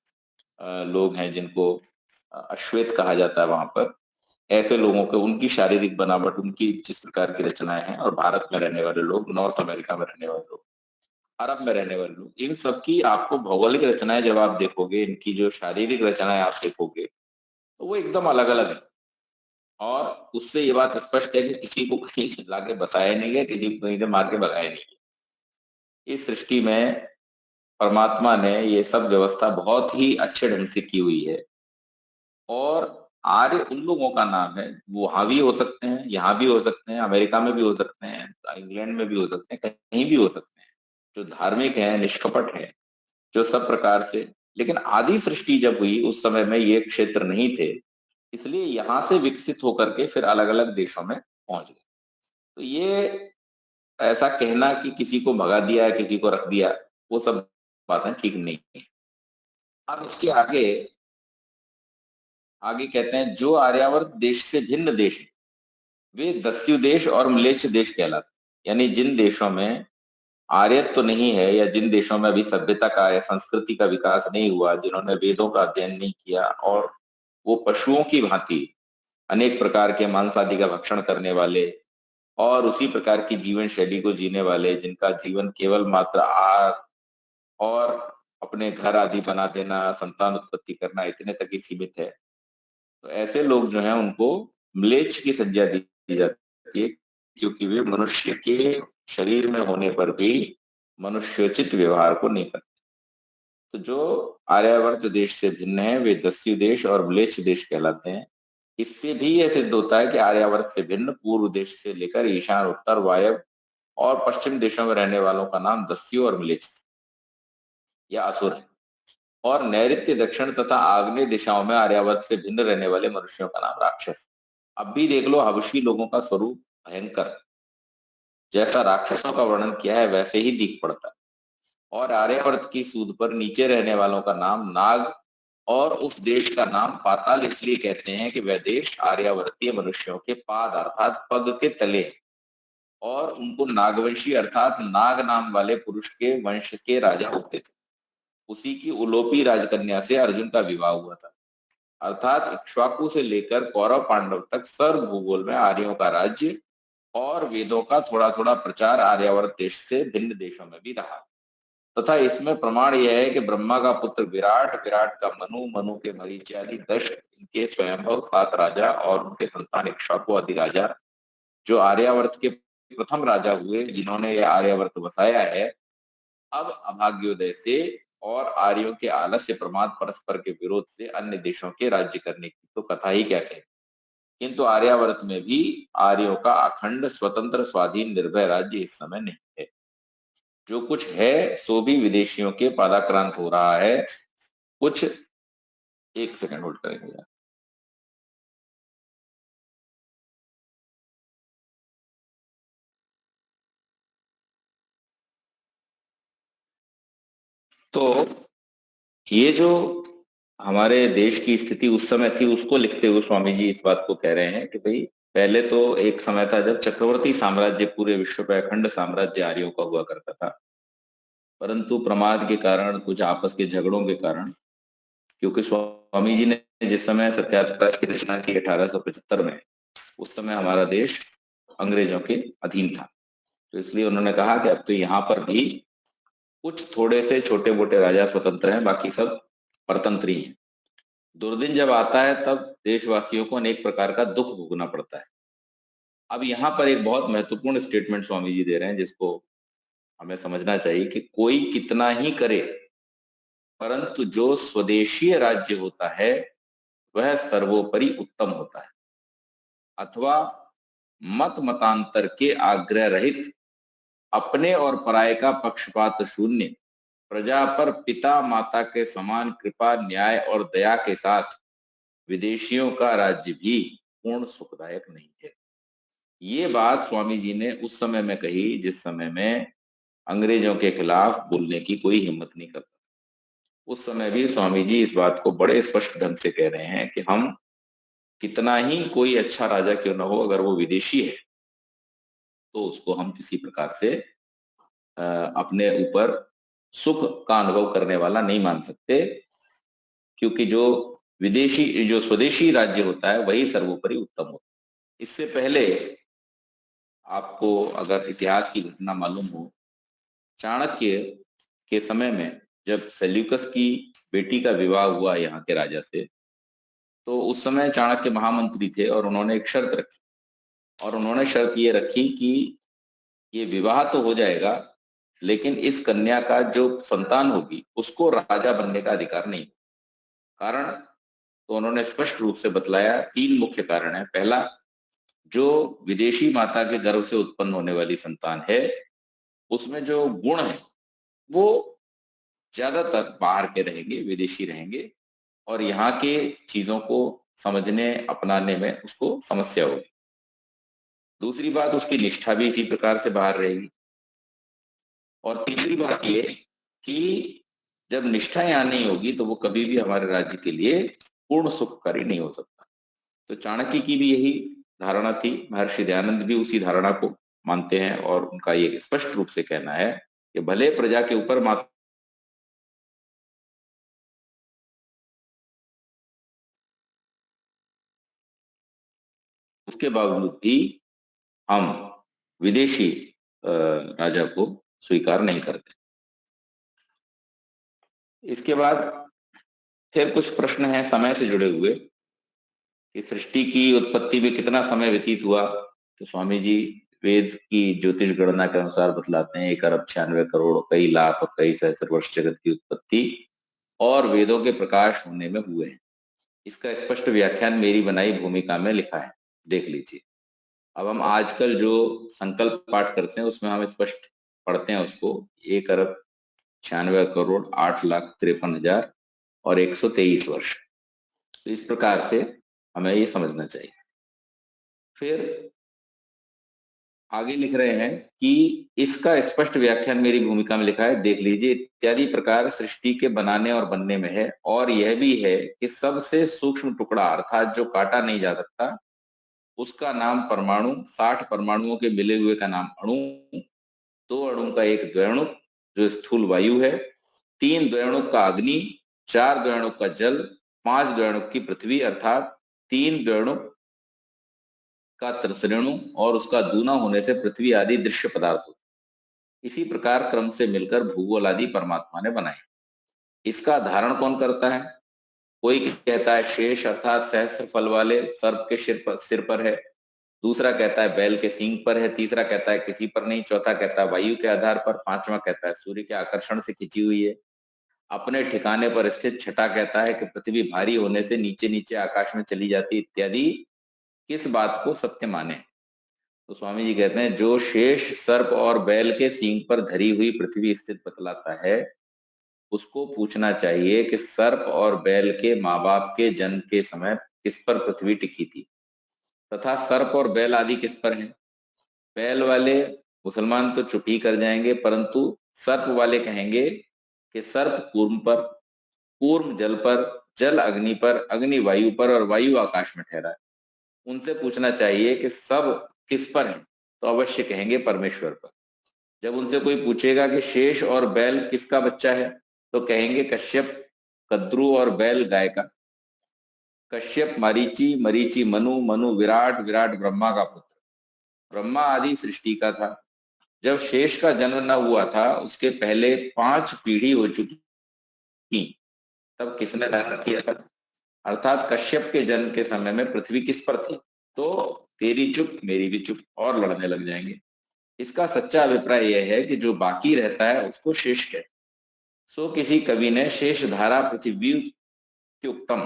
लोग हैं जिनको अश्वेत कहा जाता है, वहां पर ऐसे लोगों को उनकी शारीरिक बनावट, उनकी जिस प्रकार की रचनाएं हैं, और भारत में रहने वाले लोग, नॉर्थ अमेरिका में रहने वाले लोग, अरब में रहने वाले लोग, इन सबकी आपको भौगोलिक रचनाएं जब आप देखोगे, इनकी जो शारीरिक रचनाएं आप देखोगे, तो वो एकदम अलग अलग है। और उससे ये बात स्पष्ट है कि किसी को कहीं लाके बसाया नहीं गया, किसी को कहीं से मार के भगाया नहीं गया। इस सृष्टि में परमात्मा ने ये सब व्यवस्था बहुत ही अच्छे ढंग से की हुई है। और आर्य उन लोगों का नाम है, वो वहां भी हो सकते हैं, यहाँ भी हो सकते हैं, अमेरिका में भी हो सकते हैं, इंग्लैंड में भी हो सकते हैं, कहीं भी हो सकते हैं, जो धार्मिक है, निष्कपट है, जो सब प्रकार से। लेकिन आदि सृष्टि जब हुई उस समय में ये क्षेत्र नहीं थे, इसलिए यहाँ से विकसित होकर के फिर अलग अलग देशों में पहुंच गए। तो ये ऐसा कहना कि किसी को भगा दिया, किसी को रख दिया, वो सब बातें ठीक नहीं है। अब इसके आगे आगे कहते हैं, जो आर्यावर्त देश से भिन्न देश है वे दस्यु देश और म्लेच्छ देश कहलाते। यानी जिन देशों में आर्यत्व तो नहीं है, या जिन देशों में अभी सभ्यता का या संस्कृति का विकास नहीं हुआ, जिन्होंने वेदों का अध्ययन नहीं किया, और वो पशुओं की भांति अनेक प्रकार के मांस आदि का भक्षण करने वाले और उसी प्रकार की जीवन शैली को जीने वाले, जिनका जीवन केवल मात्र आहार और अपने घर आदि बना देना, संतान उत्पत्ति करना, इतने तक ही सीमित है, तो ऐसे लोग जो हैं उनको म्लेच्छ की संज्ञा दी जाती है, क्योंकि वे मनुष्य के शरीर में होने पर भी मनुष्योचित व्यवहार को नहीं करते। तो जो आर्यावर्त देश से भिन्न है वे दस्यु देश और म्लेच्छ देश कहलाते हैं। इससे भी यह सिद्ध होता है कि आर्यावर्त से भिन्न पूर्व देश से लेकर ईशान, उत्तर, वायव्य और पश्चिम देशों में रहने वालों का नाम दस्यु और म्लेच्छ या असुर है। और नैऋत्य, दक्षिण तथा आग्नेय दिशाओं में आर्यावर्त से भिन्न रहने वाले मनुष्यों का नाम राक्षस। अब भी देख लो, हबशी लोगों का स्वरूप भयंकर, जैसा राक्षसों का वर्णन किया है वैसे ही दिख पड़ता है। और आर्यावर्त की सूद पर नीचे रहने वालों का नाम नाग, और उस देश का नाम पाताल इसलिए कहते हैं कि वह देश आर्यावर्तीय मनुष्यों के पाद अर्थात पग के तले है। और उनको नागवंशी अर्थात नाग नाम वाले पुरुष के वंश के राजा होते थे। उसी की उलोपी राजकन्या से अर्जुन का विवाह हुआ था। अर्थात इक्ष्वाकु से लेकर कौरव पांडव तक सर्व भूगोल में आर्यों का राज्य और वेदों का थोड़ा थोड़ा प्रचार आर्यावर्त देश से भिन्न देशों में भी रहा। तथा इसमें प्रमाण यह है कि ब्रह्मा का पुत्र विराट, विराट का मनु, मनु के मरीचि आदि 10 इनके स्वयंभव 7 राजा और उनके संतान इक्ष्वाकु आदि राजा, जो आर्यावर्त के प्रथम राजा हुए, जिन्होंने यह आर्यावर्त बसाया है, अब अभाग्योदय से और आर्यों के आलस्य, प्रमाद, परस्पर के विरोध से अन्य देशों के राज्य करने की तो कथा ही क्या कहे। किंतु आर्यावर्त में भी आर्यों का अखंड, स्वतंत्र, स्वाधीन, निर्भय राज्य इस समय नहीं है। जो कुछ है सो भी विदेशियों के पादाक्रांत हो रहा है। कुछ, एक सेकंड होल्ड करेंगे। तो ये जो हमारे देश की स्थिति उस समय थी, उसको लिखते हुए स्वामी जी इस बात को कह रहे हैं कि भाई पहले तो एक समय था जब चक्रवर्ती साम्राज्य पूरे विश्व पे अखंड साम्राज्य आर्यों का हुआ करता था, परंतु प्रमाद के कारण, कुछ आपस के झगड़ों के कारण, क्योंकि स्वामी जी ने जिस समय सत्याग्रह की रचना की 1875 में, उस समय हमारा देश अंग्रेजों के अधीन था, तो इसलिए उन्होंने कहा कि अब तो यहाँ पर भी कुछ थोड़े से छोटे मोटे राजा स्वतंत्र हैं, बाकी सब परतंत्री हैं। दुर्दिन जब आता है तब देशवासियों को अनेक प्रकार का दुख भोगना पड़ता है। अब यहाँ पर एक बहुत महत्वपूर्ण स्टेटमेंट स्वामी जी दे रहे हैं, जिसको हमें समझना चाहिए कि कोई कितना ही करे, परंतु जो स्वदेशीय राज्य होता है वह सर्वोपरि उत्तम होता है, अथवा मत मतांतर के आग्रह रहित, अपने और पराये का पक्षपात शून्य, प्रजा पर पिता माता के समान कृपा, न्याय और दया के साथ विदेशियों का राज्य भी पूर्ण सुखदायक नहीं है। ये बात स्वामी जी ने उस समय में कही जिस समय में अंग्रेजों के खिलाफ बोलने की कोई हिम्मत नहीं करता। उस समय भी स्वामी जी इस बात को बड़े स्पष्ट ढंग से कह रहे हैं कि हम कितना ही कोई अच्छा राजा क्यों ना हो, अगर वो विदेशी है तो उसको हम किसी प्रकार से अपने ऊपर सुख का अनुभव करने वाला नहीं मान सकते, क्योंकि जो स्वदेशी राज्य होता है वही सर्वोपरि उत्तम होता है। इससे पहले आपको अगर इतिहास की घटना मालूम हो, चाणक्य के समय में जब सेल्यूकस की बेटी का विवाह हुआ यहाँ के राजा से, तो उस समय चाणक्य महामंत्री थे और उन्होंने एक शर्त रखी, और उन्होंने शर्त ये रखी कि ये विवाह तो हो जाएगा, लेकिन इस कन्या का जो संतान होगी उसको राजा बनने का अधिकार नहीं। कारण तो उन्होंने स्पष्ट रूप से बतलाया, 3 मुख्य कारण है। पहला, जो विदेशी माता के गर्भ से उत्पन्न होने वाली संतान है उसमें जो गुण है वो ज्यादातर बाहर के रहेंगे, विदेशी रहेंगे, और यहाँ के चीजों को समझने अपनाने में उसको समस्या होगी। दूसरी बात, उसकी निष्ठा भी इसी प्रकार से बाहर रहेगी। और तीसरी बात ये कि जब निष्ठा यहाँ नहीं होगी तो वो कभी भी हमारे राज्य के लिए पूर्ण सुखकारी नहीं हो सकता। तो चाणक्य की भी यही धारणा थी, महर्षि दयानंद भी उसी धारणा को मानते हैं, और उनका ये स्पष्ट रूप से कहना है कि भले प्रजा के ऊपर मात्र उसके बावजूद भी हम विदेशी राजा को स्वीकार नहीं करते। इसके बाद फिर कुछ प्रश्न हैं समय से जुड़े हुए कि सृष्टि की उत्पत्ति में कितना समय व्यतीत हुआ। तो स्वामी जी वेद की ज्योतिष गणना के अनुसार बतलाते हैं 1 अरब 96 करोड़ कई लाख और कई सहस्र वर्ष जगत की उत्पत्ति और वेदों के प्रकाश होने में हुए हैं। इसका स्पष्ट व्याख्यान मेरी बनाई भूमिका में लिखा है, देख लीजिए। अब हम आजकल जो संकल्प पाठ करते हैं उसमें हम स्पष्ट पढ़ते हैं उसको 1 अरब 96 करोड़ 8 लाख 53 हजार और 123 वर्ष। तो इस प्रकार से हमें ये समझना चाहिए। फिर आगे लिख रहे हैं कि इसका स्पष्ट व्याख्यान मेरी भूमिका में लिखा है, देख लीजिए। इत्यादि प्रकार सृष्टि के बनाने और बनने में है, और यह भी है कि सबसे सूक्ष्म टुकड़ा अर्थात जो काटा नहीं जा सकता उसका नाम परमाणु, 60 परमाणुओं के मिले हुए का नाम अणु, 2 अणु का एक द्वैणुक जो स्थूल वायु है, 3 द्वैणुक का अग्नि, 4 द्वैणुक का जल, 5 द्वैणुक की पृथ्वी अर्थात 3 द्वैणुक का त्रिश्रेणु और उसका दूना होने से पृथ्वी आदि दृश्य पदार्थ होते। इसी प्रकार क्रम से मिलकर भूगोल आदि परमात्मा ने बनाए। इसका धारण कौन करता है? कोई कहता है शेष अर्थात सहस्त्र फल वाले सर्प के सिर पर है, दूसरा कहता है बैल के सींग पर है, तीसरा कहता है किसी पर नहीं, चौथा कहता है वायु के आधार पर, पांचवा कहता है सूर्य के आकर्षण से खिंची हुई है, अपने ठिकाने पर स्थित, छठा कहता है कि पृथ्वी भारी होने से नीचे नीचे आकाश में चली जाती इत्यादि। किस बात को सत्य माने? तो स्वामी जी कहते हैं जो शेष सर्प और बैल के सींग पर धरी हुई पृथ्वी स्थित बतलाता है, उसको पूछना चाहिए कि सर्प और बैल के माँ बाप के जन्म के समय किस पर पृथ्वी टिकी थी, तथा सर्प और बैल आदि किस पर हैं। बैल वाले मुसलमान तो चुप ही कर जाएंगे, परंतु सर्प वाले कहेंगे कि सर्प कूर्म पर, कूर्म जल पर, जल अग्नि पर, अग्नि वायु पर और वायु आकाश में ठहरा है। उनसे पूछना चाहिए कि सब किस पर हैं, तो अवश्य कहेंगे परमेश्वर पर। जब उनसे कोई पूछेगा कि शेष और बैल किसका बच्चा है, तो कहेंगे कश्यप कद्रु और बैल गाय का। कश्यप मरीचि, मरीचि मनु, मनु विराट, विराट ब्रह्मा का पुत्र। ब्रह्मा आदि सृष्टि का था। जब शेष का जन्म न हुआ था, उसके पहले 5 पीढ़ी हो चुकी, तब किसने धारण किया था? अर्थात कश्यप के जन्म के समय में पृथ्वी किस पर थी? तो तेरी चुप मेरी भी चुप, और लड़ने लग जाएंगे। इसका सच्चा अभिप्राय यह है कि जो बाकी रहता है उसको शेष कहते। सो किसी कवि ने शेष धारा पृथ्वी की उत्तम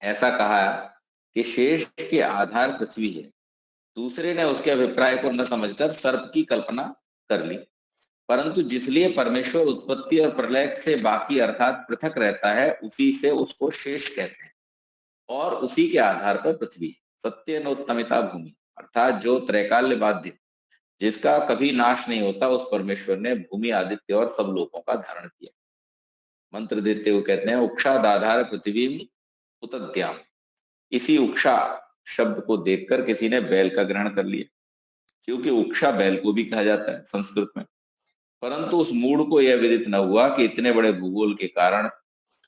ऐसा कहा कि शेष के आधार पृथ्वी है। दूसरे ने उसके अभिप्राय को न समझकर सर्प की कल्पना कर ली। परंतु जिसलिए परमेश्वर उत्पत्ति और प्रलय से बाकी अर्थात पृथक रहता है, उसी से उसको शेष कहते हैं, और उसी के आधार पर पृथ्वी। सत्यनोत्तमिता भूमि, अर्थात जो त्रैकाल्य बाध्य, जिसका कभी नाश नहीं होता, उस परमेश्वर ने भूमि, आदित्य और सब लोगों का धारण किया। मंत्र देते हुए कहते हैं उक्षा दाधार पृथ्वी उतद्याम। इसी उक्षा शब्द को देखकर किसी ने बैल का ग्रहण कर लिया, क्योंकि उक्षा बैल को भी कहा जाता है संस्कृत में। परंतु उस मूढ़ को यह विदित न हुआ कि इतने बड़े भूगोल के कारण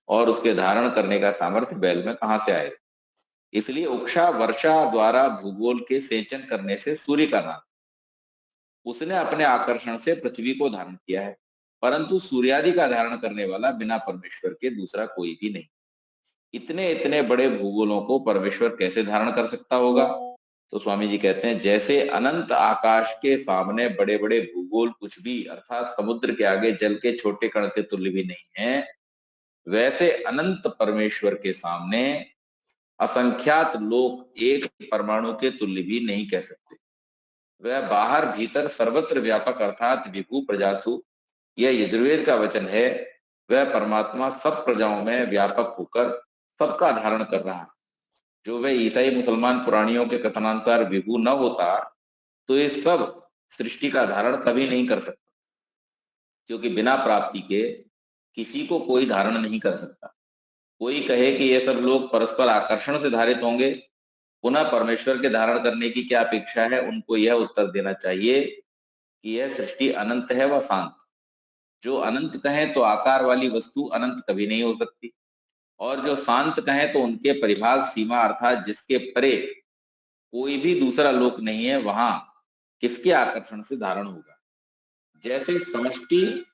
और उसके धारण करने का सामर्थ्य बैल में कहां से आएगा। इसलिए उक्षा वर्षा द्वारा भूगोल के सेचन करने से सूर्य का नाम, उसने अपने आकर्षण से पृथ्वी को धारण किया है, परंतु सूर्यादि का धारण करने वाला बिना परमेश्वर के दूसरा कोई भी नहीं। इतने इतने बड़े भूगोलों को परमेश्वर कैसे धारण कर सकता होगा? तो स्वामी जी कहते हैं जैसे अनंत आकाश के सामने बड़े बड़े भूगोल कुछ भी, अर्थात समुद्र के आगे जल के छोटे कण के तुल्य भी नहीं है, वैसे अनंत परमेश्वर के सामने असंख्यात लोक एक परमाणु के तुल्य भी नहीं कह सकते। वह बाहर भीतर सर्वत्र व्यापक अर्थात विभू प्रजासु, यह यजुर्वेद का वचन है। वह परमात्मा सब प्रजाओं में व्यापक होकर सबका धारण कर रहा है। जो वह ईसाई मुसलमान पुराणियों के कथनानुसार विभू न होता, तो ये सब सृष्टि का धारण कभी नहीं कर सकता, क्योंकि बिना प्राप्ति के किसी को कोई धारण नहीं कर सकता। कोई कहे कि ये सब लोग परस्पर आकर्षण से धारित होंगे, पुनः परमेश्वर के धारण करने की क्या अपेक्षा है? उनको यह उत्तर देना चाहिए कि यह सृष्टि अनंत है व शांत। जो अनंत कहें तो आकार वाली वस्तु अनंत कभी नहीं हो सकती, और जो शांत कहें तो उनके परिभाग सीमा अर्थात जिसके परे कोई भी दूसरा लोक नहीं है, वहां किसके आकर्षण से धारण होगा। जैसे समष्टि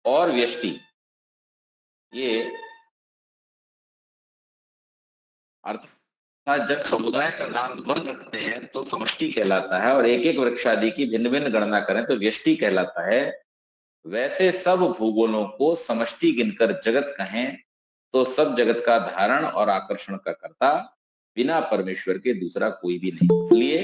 और व्यष्टि, ये अर्थात जब समुदाय का नाम वन रखते हैं तो समष्टि कहलाता है, और एक एक वृक्षादि की भिन्न भिन्न गणना करें तो व्यष्टि कहलाता है। वैसे सब भूगोलों को समष्टि गिनकर जगत कहें तो सब जगत का धारण और आकर्षण का कर्ता बिना परमेश्वर के दूसरा कोई भी नहीं। इसलिए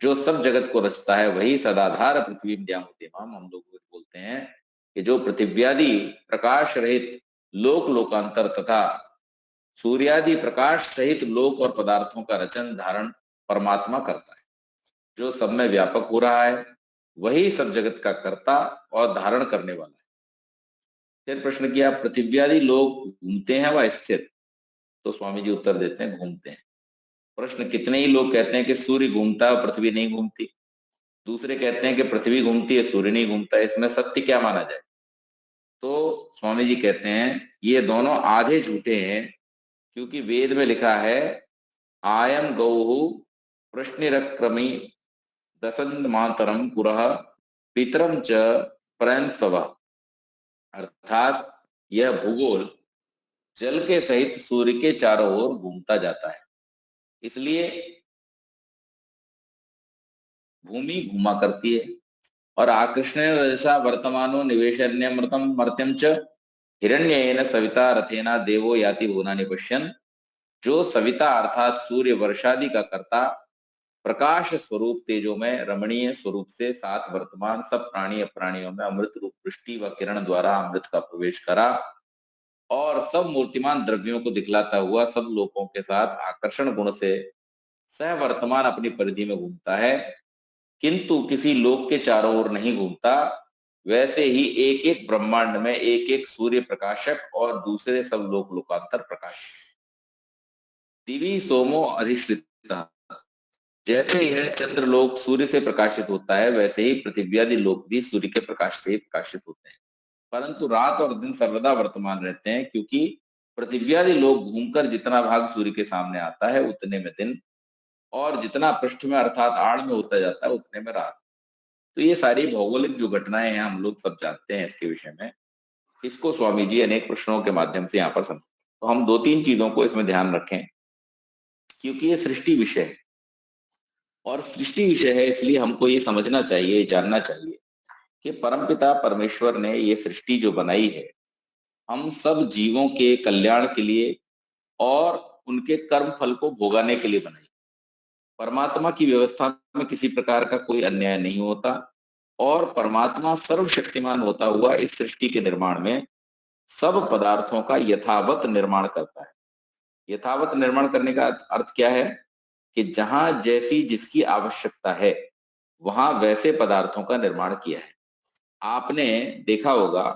जो सब जगत को रचता है वही सदाधार पृथ्वी द्यामुतेमाम, हम लोग बोलते हैं कि जो पृथ्व्यादि प्रकाश रहित लोक लोकांतर तथा सूर्यादि प्रकाश सहित लोक और पदार्थों का रचन धारण परमात्मा करता है। जो सब में व्यापक हो रहा है वही सब जगत का कर्ता और धारण करने वाला है। फिर प्रश्न किया पृथ्व्यादि लोग घूमते हैं व स्थिर? तो स्वामी जी उत्तर देते हैं घूमते हैं। प्रश्न कितने ही लोग कहते हैं कि सूर्य घूमता है पृथ्वी नहीं घूमती, दूसरे कहते हैं कि पृथ्वी घूमती है सूर्य नहीं घूमता, इसमें सत्य क्या माना जाए? तो स्वामी जी कहते हैं ये दोनों आधे झूठे हैं, क्योंकि वेद में लिखा है आयम गौहु प्रश्निरक्रमी दशन मातरम पुरः पितरम च प्रयंसव, अर्थात यह भूगोल जल के सहित सूर्य के चारों ओर घूमता जाता है, इसलिए भूमि घूमा करती है। और आकृष्णेन रजसा वर्तमानो निवेशन्यमृतम मर्त्यम च हिरण्येन सविता रथेना देवो याति भुवनानि पश्यन्। जो सविता अर्थात सूर्य वर्षादि का कर्ता प्रकाश स्वरूप तेजोमय रमणीय स्वरूप से साथ वर्तमान सब प्राणी अप्राणियों में अमृत रूप वृष्टि व किरण द्वारा अमृत का प्रवेश करा और सब मूर्तिमान द्रव्यों को दिखलाता हुआ सब लोगों के साथ आकर्षण गुण से सह वर्तमान अपनी परिधि में घूमता है, किंतु किसी लोक के चारों ओर नहीं घूमता। वैसे ही एक एक ब्रह्मांड में एक एक सूर्य प्रकाशक और दूसरे सब लोक लोकांतर प्रकाश। दिवी सोमो अधिष्ठितः, जैसे यह चंद्रलोक सूर्य से प्रकाशित होता है वैसे ही पृथ्वी लोक भी सूर्य के प्रकाश से प्रकाशित होते हैं, परंतु रात और दिन सर्वदा वर्तमान रहते हैं, क्योंकि पृथ्वी लोक घूमकर जितना भाग सूर्य के सामने आता है उतने में दिन, और जितना पृष्ठ में अर्थात आड़ में होता जाता है उतने में रात। तो ये सारी भौगोलिक जो घटनाएं हैं हम लोग सब जानते हैं इसके विषय में। इसको स्वामी जी अनेक प्रश्नों के माध्यम से यहाँ पर समझ, तो हम 2-3 चीजों को इसमें ध्यान रखें, क्योंकि ये सृष्टि विषय है और सृष्टि विषय है, इसलिए हमको ये समझना चाहिए, जानना चाहिए कि परमपिता परमेश्वर ने ये सृष्टि जो बनाई है हम सब जीवों के कल्याण के लिए और उनके कर्म फल को भोगाने के लिए बनाई। परमात्मा की व्यवस्था में किसी प्रकार का कोई अन्याय नहीं होता और परमात्मा सर्वशक्तिमान होता हुआ इस सृष्टि के निर्माण में सब पदार्थों का यथावत निर्माण करता है। यथावत निर्माण करने का अर्थ क्या है कि जहां जैसी जिसकी आवश्यकता है वहां वैसे पदार्थों का निर्माण किया है। आपने देखा होगा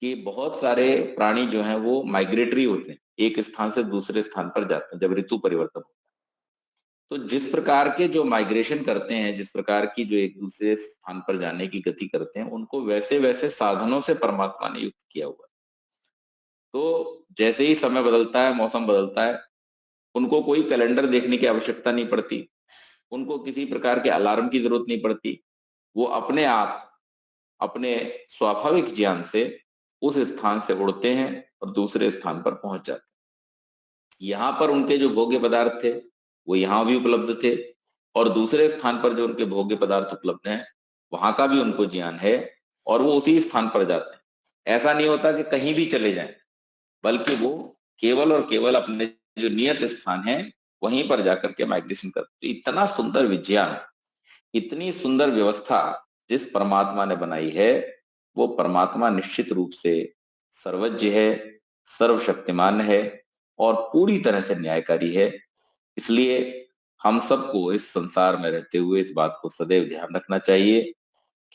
कि बहुत सारे प्राणी जो हैं वो माइग्रेटरी होते हैं, एक स्थान से दूसरे स्थान पर जाते हैं जब ऋतु परिवर्तन होता है। तो जिस प्रकार के जो माइग्रेशन करते हैं, जिस प्रकार की जो एक दूसरे स्थान पर जाने की गति करते हैं, उनको वैसे वैसे साधनों से परमात्मा ने युक्त किया हुआ है। तो जैसे ही समय बदलता है, मौसम बदलता है, उनको कोई कैलेंडर देखने की आवश्यकता नहीं पड़ती, उनको किसी प्रकार के अलार्म की जरूरत नहीं पड़ती, वो अपने आप अपने स्वाभाविक ज्ञान से उस स्थान से उड़ते हैं और दूसरे स्थान पर पहुंच जाते हैं। यहाँ पर उनके जो भोग्य पदार्थ थे वो यहाँ भी उपलब्ध थे और दूसरे स्थान पर जो उनके भोग्य पदार्थ उपलब्ध हैं वहां का भी उनको ज्ञान है और वो उसी स्थान पर जाते हैं। ऐसा नहीं होता कि कहीं भी चले जाएं, बल्कि वो केवल और केवल अपने जो नियत स्थान है वहीं पर जाकर के माइग्रेशन करते। इतना सुंदर विज्ञान, इतनी सुंदर व्यवस्था जिस परमात्मा ने बनाई है वो परमात्मा निश्चित रूप से सर्वज्ञ है, सर्वशक्तिमान है और पूरी तरह से न्यायकारी है। इसलिए हम सबको इस संसार में रहते हुए इस बात को सदैव ध्यान रखना चाहिए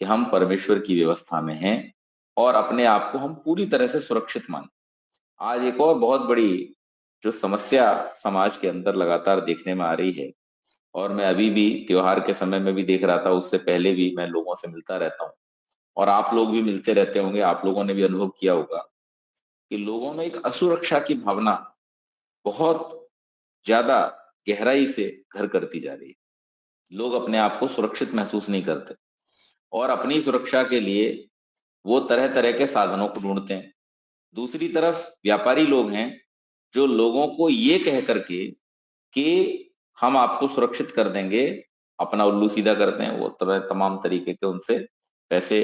कि हम परमेश्वर की व्यवस्था में हैं और अपने आप को हम पूरी तरह से सुरक्षित मानें। आज एक और बहुत बड़ी जो समस्या समाज के अंदर लगातार देखने में आ रही है, और मैं अभी भी त्योहार के समय में भी देख रहा था, उससे पहले भी मैं लोगों से मिलता रहता हूँ और आप लोग भी मिलते रहते होंगे, आप लोगों ने भी अनुभव किया होगा कि लोगों में एक असुरक्षा की भावना बहुत ज्यादा गहराई से घर करती जा रही है। लोग अपने आप को सुरक्षित महसूस नहीं करते और अपनी सुरक्षा के लिए वो तरह तरह के साधनों को ढूंढते हैं। दूसरी तरफ व्यापारी लोग हैं जो लोगों को ये कह करके कि हम आपको सुरक्षित कर देंगे, अपना उल्लू सीधा करते हैं। वो तमाम तरीके के उनसे पैसे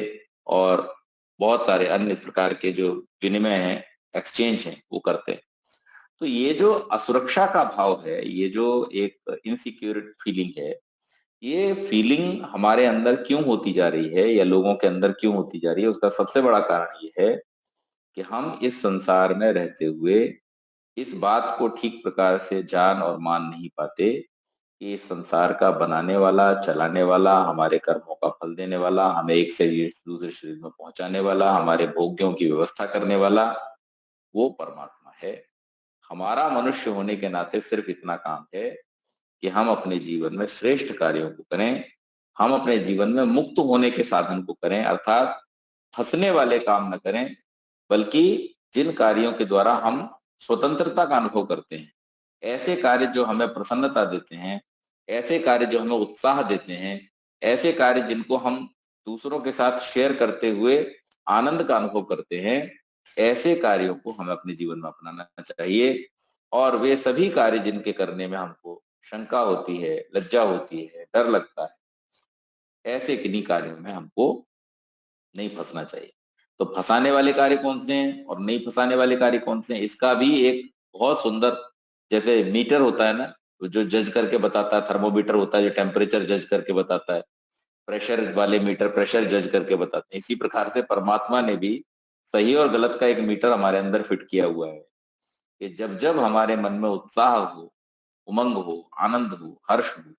और बहुत सारे अन्य प्रकार के जो विनिमय है, एक्सचेंज है, वो करते हैं। तो ये जो असुरक्षा का भाव है, ये जो एक इनसिक्योर फीलिंग है, ये फीलिंग हमारे अंदर क्यों होती जा रही है या लोगों के अंदर क्यों होती जा रही है, उसका सबसे बड़ा कारण ये है कि हम इस संसार में रहते हुए इस बात को ठीक प्रकार से जान और मान नहीं पाते कि इस संसार का बनाने वाला, चलाने वाला, हमारे कर्मों का फल देने वाला, हमें एक शरीर से दूसरे शरीर में पहुंचाने वाला, हमारे भोग्यों की व्यवस्था करने वाला वो परमात्मा है। हमारा मनुष्य होने के नाते सिर्फ इतना काम है कि हम अपने जीवन में श्रेष्ठ कार्यों को करें, हम अपने जीवन में मुक्त होने के साधन को करें, अर्थात फंसने वाले काम न करें, बल्कि जिन कार्यों के द्वारा हम स्वतंत्रता का अनुभव करते हैं, ऐसे कार्य जो हमें प्रसन्नता देते हैं, ऐसे कार्य जो हमें उत्साह देते हैं, ऐसे कार्य जिनको हम दूसरों के साथ शेयर करते हुए आनंद का अनुभव करते हैं, ऐसे कार्यों को हमें अपने जीवन में अपनाना चाहिए। और वे सभी कार्य जिनके करने में हमको शंका होती है, लज्जा होती है, डर लगता है, ऐसे किन्हीं कार्यों में हमको नहीं फंसना चाहिए। तो फंसाने वाले कार्य कौन से हैं और नहीं फंसाने वाले कार्य कौन से हैं, इसका भी एक बहुत सुंदर, जैसे मीटर होता है ना, जो जज करके बताता है, थर्मोमीटर होता है जो टेम्परेचर जज करके बताता है, प्रेशर वाले मीटर प्रेशर जज करके बताते हैं। इसी प्रकार से परमात्मा ने भी सही और गलत का एक मीटर हमारे अंदर फिट किया हुआ है कि जब जब हमारे मन में उत्साह हो, उमंग हो, आनंद हो, हर्ष हो,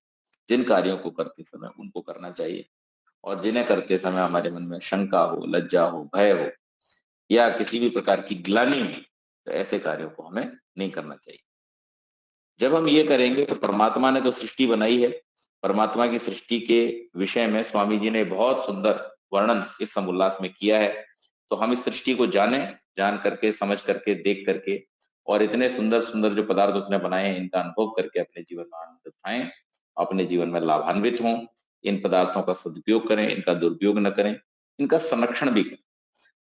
जिन कार्यों को करते समय उनको करना चाहिए, और जिन्हें करते समय हमारे मन में शंका हो, लज्जा हो, भय हो या किसी भी प्रकार की ग्लानि हो, तो ऐसे कार्यों को हमें नहीं करना चाहिए। जब हम ये करेंगे तो परमात्मा ने तो सृष्टि बनाई है, परमात्मा की सृष्टि के विषय में स्वामी जी ने बहुत सुंदर वर्णन इस समोल्लास में किया है। तो हम इस सृष्टि को जान करके, समझ करके, देख करके, और इतने सुंदर सुंदर जो पदार्थ उसने बनाए हैं इनका अनुभव करके अपने जीवन में आनंद उठाएं, अपने जीवन में लाभान्वित हों, इन पदार्थों का सदुपयोग करें, इनका दुरुपयोग न करें, इनका संरक्षण भी करें।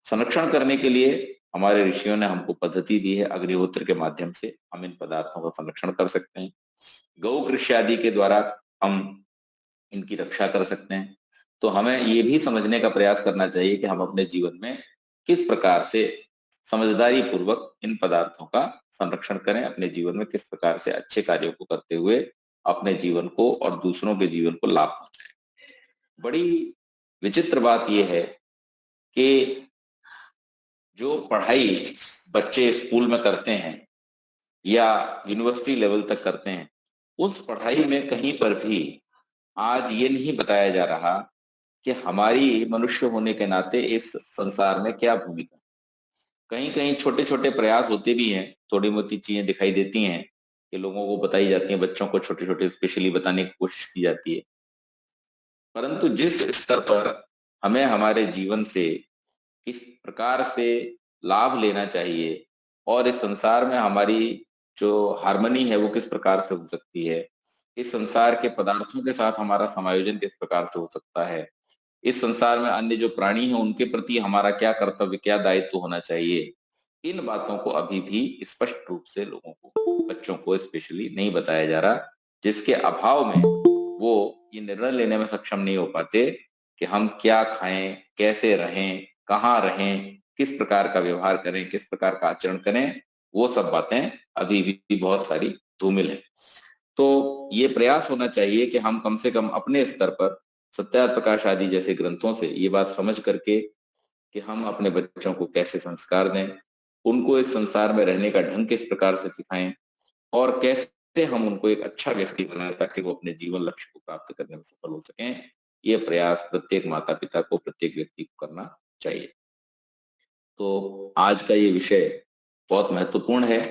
संरक्षण करने के लिए हमारे ऋषियों ने हमको पद्धति दी है, अग्निहोत्र के माध्यम से हम इन पदार्थों का संरक्षण कर सकते हैं। गौ कृषि आदि के द्वारा हम इनकी रक्षा कर सकते हैं। तो हमें ये भी समझने का प्रयास करना चाहिए कि हम अपने जीवन में किस प्रकार से समझदारी पूर्वक इन पदार्थों का संरक्षण करें, अपने जीवन में किस प्रकार से अच्छे कार्यों को करते हुए अपने जीवन को और दूसरों के जीवन को लाभ पहुंचाएं। बड़ी विचित्र बात यह है कि जो पढ़ाई बच्चे स्कूल में करते हैं या यूनिवर्सिटी लेवल तक करते हैं, उस पढ़ाई में कहीं पर भी आज ये नहीं बताया जा रहा कि हमारी मनुष्य होने के नाते इस संसार में क्या भूमिका। कहीं कहीं छोटे छोटे प्रयास होते भी हैं, थोड़ी मोटी चीजें दिखाई देती हैं कि लोगों को बताई जाती हैं, बच्चों को छोटे छोटे स्पेशली बताने की कोशिश की जाती है। परंतु जिस स्तर पर हमें हमारे जीवन से किस प्रकार से लाभ लेना चाहिए और इस संसार में हमारी जो हार्मनी है वो किस प्रकार से हो सकती है, इस संसार के पदार्थों के साथ हमारा समायोजन किस प्रकार से हो सकता है, इस संसार में अन्य जो प्राणी हैं उनके प्रति हमारा क्या कर्तव्य, क्या दायित्व होना चाहिए, इन बातों को अभी भी स्पष्ट रूप से लोगों को, बच्चों को स्पेशली नहीं बताया जा रहा, जिसके अभाव में वो ये निर्णय लेने में सक्षम नहीं हो पाते कि हम क्या खाएं, कैसे रहें, कहाँ रहें, किस प्रकार का व्यवहार करें, किस प्रकार का आचरण करें। वो सब बातें अभी भी बहुत सारी धूमिल है। तो ये प्रयास होना चाहिए कि हम कम से कम अपने स्तर पर सत्यार्थ प्रकाश आदि जैसे ग्रंथों से ये बात समझ करके कि हम अपने बच्चों को कैसे संस्कार दें, उनको इस संसार में रहने का ढंग किस प्रकार से सिखाएं और कैसे हम उनको एक अच्छा व्यक्ति बनाएं ताकि वो अपने जीवन लक्ष्य को प्राप्त करने में सफल हो सकें। ये प्रयास प्रत्येक माता पिता को, प्रत्येक व्यक्ति को करना चाहिए। तो आज का ये विषय बहुत महत्वपूर्ण है,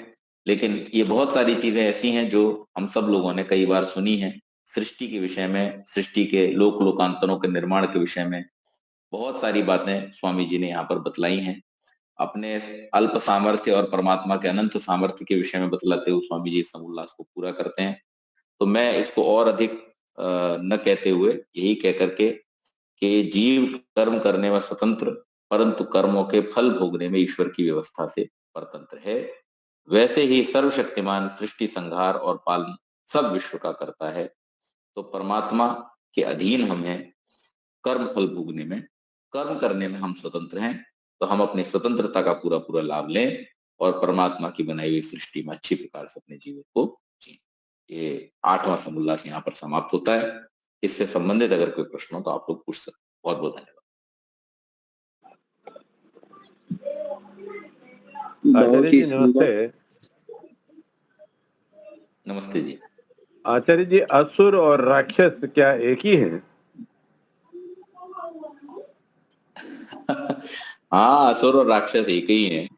लेकिन ये बहुत सारी चीजें ऐसी हैं जो हम सब लोगों ने कई बार सुनी हैं। सृष्टि के विषय में, सृष्टि के लोकांतरों के निर्माण के विषय में बहुत सारी बातें स्वामी जी ने यहाँ पर बतलाई हैं। अपने अल्प सामर्थ्य और परमात्मा के अनंत सामर्थ्य के विषय में बतलाते हुए स्वामी जी समोल्लास को पूरा करते हैं। तो मैं इसको और अधिक न कहते हुए यही कह करके कि जीव कर्म करने में स्वतंत्र, परंतु कर्मों के फल भोगने में ईश्वर की व्यवस्था से परतंत्र है। वैसे ही सर्वशक्तिमान सृष्टि, संहार और पालन सब विश्व का करता है। तो परमात्मा के अधीन हम हैं, कर्म फल भोगने में, कर्म करने में हम स्वतंत्र हैं। तो हम अपनी स्वतंत्रता का पूरा पूरा लाभ लें और परमात्मा की बनाई हुई सृष्टि में अच्छी प्रकार से अपने जीवन को जिएं। ये 8वां समोल्लास यहाँ पर समाप्त होता है। इससे संबंधित अगर कोई प्रश्न हो तो आप लोग पूछ सकते। बहुत बहुत धन्यवाद। आचार्य जी नमस्ते। नमस्ते जी। आचार्य जी, असुर और राक्षस क्या एक ही है? हाँ, असुर और राक्षस एक ही हैं।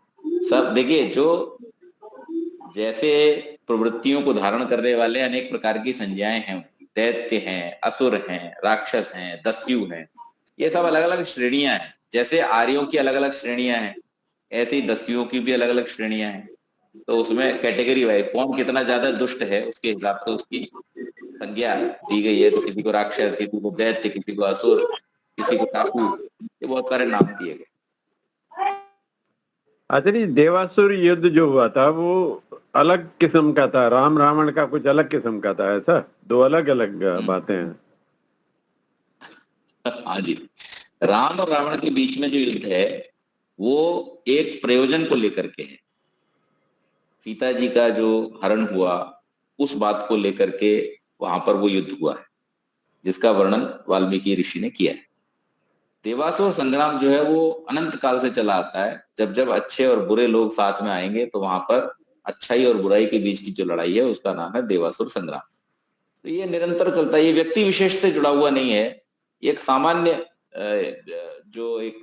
सब देखिए, जो जैसे प्रवृत्तियों को धारण करने वाले अनेक प्रकार की संज्ञाएं हैं, दैत्य हैं, असुर हैं, राक्षस हैं, दस्यु हैं, ये सब अलग अलग श्रेणियां हैं। जैसे आर्यों की अलग अलग श्रेणियां हैं, ऐसे ही दस्युओं की भी अलग अलग श्रेणियां हैं। तो उसमें कैटेगरी वाइज कौन कितना ज्यादा दुष्ट है उसके हिसाब से उसकी संज्ञा दी गई है। तो किसी को राक्षस, किसी को दैत्य, किसी को असुर, किसी को डाकू, ये बहुत सारे नाम दिए गए। आचार्य, देवासुर युद्ध जो हुआ था वो अलग किस्म का था, राम रावण का कुछ अलग किस्म का था, ऐसा? दो अलग अलग बातें हैं। हाँ जी, राम और रावण के बीच में जो युद्ध है वो एक प्रयोजन को लेकर के है। सीता जी का जो हरण हुआ, उस बात को लेकर के वहां पर वो युद्ध हुआ है, जिसका वर्णन वाल्मीकि ऋषि ने किया है। देवासुर संग्राम जो है वो अनंत काल से चला आता है। जब जब अच्छे और बुरे लोग साथ में आएंगे तो वहां पर अच्छाई और बुराई के बीच की जो लड़ाई है उसका नाम है देवासुर संग्राम। तो ये निरंतर चलता है, ये व्यक्ति विशेष से जुड़ा हुआ नहीं है, ये एक सामान्य जो एक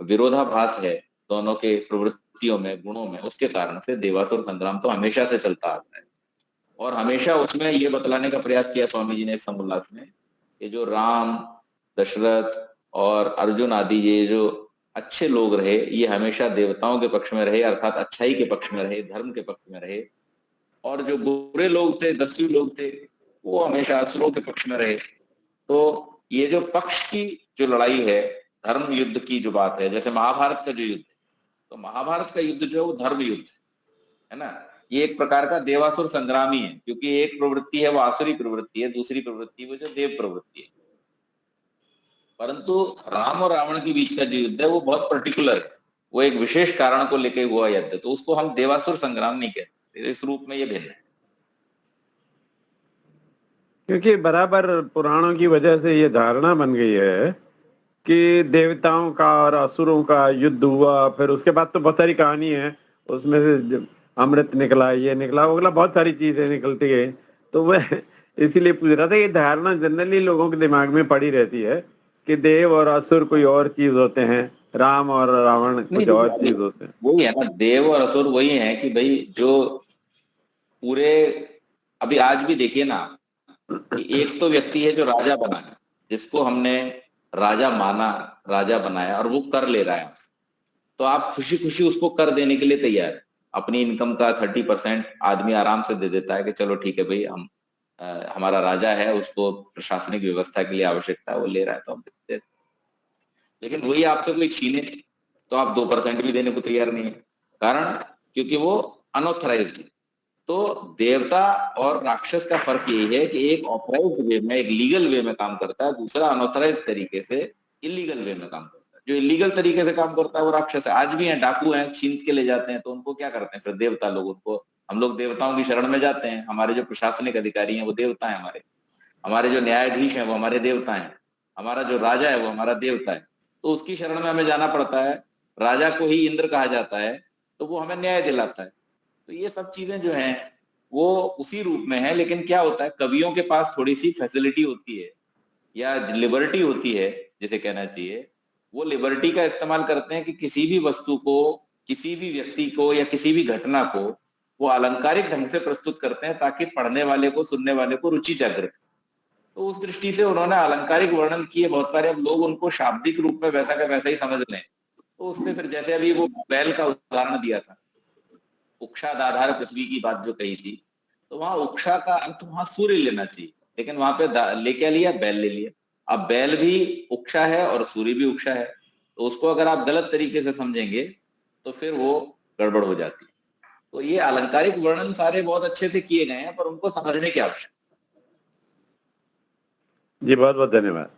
विरोधाभास है दोनों के प्रवृत्तियों में, गुणों में, उसके कारण से देवासुर संग्राम तो हमेशा से चलता आता है। और हमेशा उसमें ये बतलाने का प्रयास किया स्वामी जी ने इस समोल्लास में, ये जो राम, दशरथ और अर्जुन आदि ये जो अच्छे लोग रहे, ये हमेशा देवताओं के पक्ष में रहे, अर्थात अच्छाई के पक्ष में रहे, धर्म के पक्ष में रहे। और जो बुरे लोग थे, दस्यु लोग थे, वो हमेशा असुरों के पक्ष में रहे। तो ये जो पक्ष की जो लड़ाई है, धर्म युद्ध की जो बात है, जैसे महाभारत का जो युद्ध है, तो महाभारत का युद्ध जो है वो धर्म युद्ध है ना, ये एक प्रकार का देवासुर संग्राम ही है, क्योंकि एक प्रवृत्ति है वो आसुरी प्रवृत्ति है, दूसरी प्रवृत्ति वो जो देव प्रवृत्ति है। परंतु राम और रावण के बीच का जो युद्ध है वो बहुत पर्टिकुलर है, वो एक विशेष कारण को लेकर हुआ युद्ध, तो उसको हम देवासुर संग्राम नहीं कहते, इस रूप में ये भिन्न है। क्योंकि बराबर पुराणों की वजह से ये धारणा बन गई है कि देवताओं का और असुरों का युद्ध हुआ, फिर उसके बाद तो बहुत सारी कहानी है, उसमें से अमृत निकला, ये निकला, वो निकला, बहुत सारी चीजें निकलती गई। तो वह इसीलिए पूछ रहा था, ये धारणा जनरली लोगों के दिमाग में पड़ी रहती है कि देव और असुर कोई और चीज होते हैं, राम और रावण कुछ और चीज होते हैं। वही है ना, देव और असुर वही है कि भाई जो पूरे, अभी आज भी देखिए ना, कि एक तो व्यक्ति है जो राजा बना है, जिसको हमने राजा माना, राजा बनाया, और वो कर ले रहा है, तो आप खुशी खुशी उसको कर देने के लिए तैयार है। अपनी इनकम का 30% आदमी आराम से दे देता है कि चलो ठीक है भाई, हम हमारा राजा है, उसको प्रशासनिक व्यवस्था के लिए आवश्यकता है, वो ले रहा है तो हम दे देते। लेकिन वही आपसे कोई छीने तो आप 2% भी देने को तैयार नहीं है, कारण क्योंकि वो अनऑथराइज्ड है। तो देवता और राक्षस का फर्क यही है कि एक ऑथराइज्ड वे में, एक लीगल वे में काम करता है, दूसरा अनऑथराइज्ड तरीके से इलीगल वे में काम करता है। जो इलीगल तरीके से काम करता है वो राक्षस है। आज भी हैं, डाकू हैं, छीन के ले जाते हैं, तो उनको क्या करते हैं फिर देवता लोग, उनको हम लोग देवताओं की शरण में जाते हैं। हमारे जो प्रशासनिक अधिकारी हैं वो देवता हैं, हमारे जो न्यायाधीश हैं वो हमारे देवता हैं, हमारा जो राजा है वो हमारा देवता है, तो उसकी शरण में हमें जाना पड़ता है। राजा को ही इंद्र कहा जाता है, तो वो हमें न्याय दिलाता है। तो ये सब चीजें जो हैं वो उसी रूप में है। लेकिन क्या होता है, कवियों के पास थोड़ी सी फैसिलिटी होती है या लिबर्टी होती है, जिसे कहना चाहिए, वो लिबर्टी का इस्तेमाल करते हैं कि किसी भी वस्तु को, किसी भी व्यक्ति को या किसी भी घटना को वो अलंकारिक ढंग से प्रस्तुत करते हैं, ताकि पढ़ने वाले को, सुनने वाले को रुचि जागृत। तो उस दृष्टि से उन्होंने अलंकारिक वर्णन किए बहुत सारे। अब लोग उनको शाब्दिक रूप में वैसा का वैसा ही समझ लें, तो उससे फिर जैसे अभी वो बैल का उदाहरण दिया था, उक्षा दाधार पृथ्वी की बात जो कही थी, तो वहां उक्षा का अर्थ वहां सूर्य लेना चाहिए, लेकिन वहां पे ले क्या लिया, बैल ले लिया। अब बैल भी उक्षा है और सूर्य भी उक्षा है, तो उसको अगर आप गलत तरीके से समझेंगे तो फिर वो गड़बड़ हो जाती है। तो ये अलंकारिक वर्णन सारे बहुत अच्छे से किए गए हैं, पर उनको समझने की आवश्यकता। जी बहुत बहुत धन्यवाद।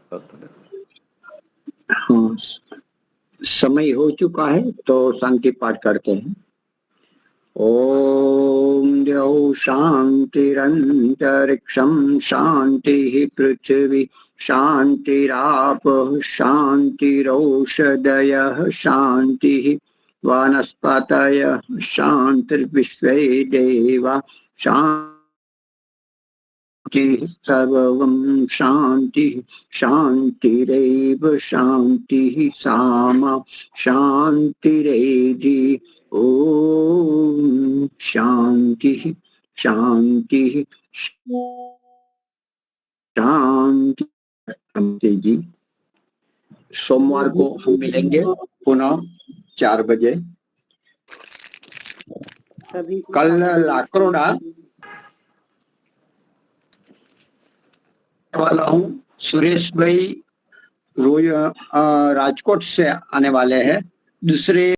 हाँ, समय हो चुका है तो शांति पाठ करते हैं। ओम द्यौ शांतिरंतरिक्षं शांति पृथ्वी शांतिरापः शांतिरौषधयः शांति वनस्पतयः शांतिर्विश्वे देवा शांति सर्वं शांति शांतिरेव शांति सामा शांतिरेधि। ओम शांति शांति शांति। जी, सोमवार को हम मिलेंगे पुनः 4 बजे। कल लाकरोड़ा वाला हूँ, सुरेश भाई राजकोट से आने वाले हैं। दूसरे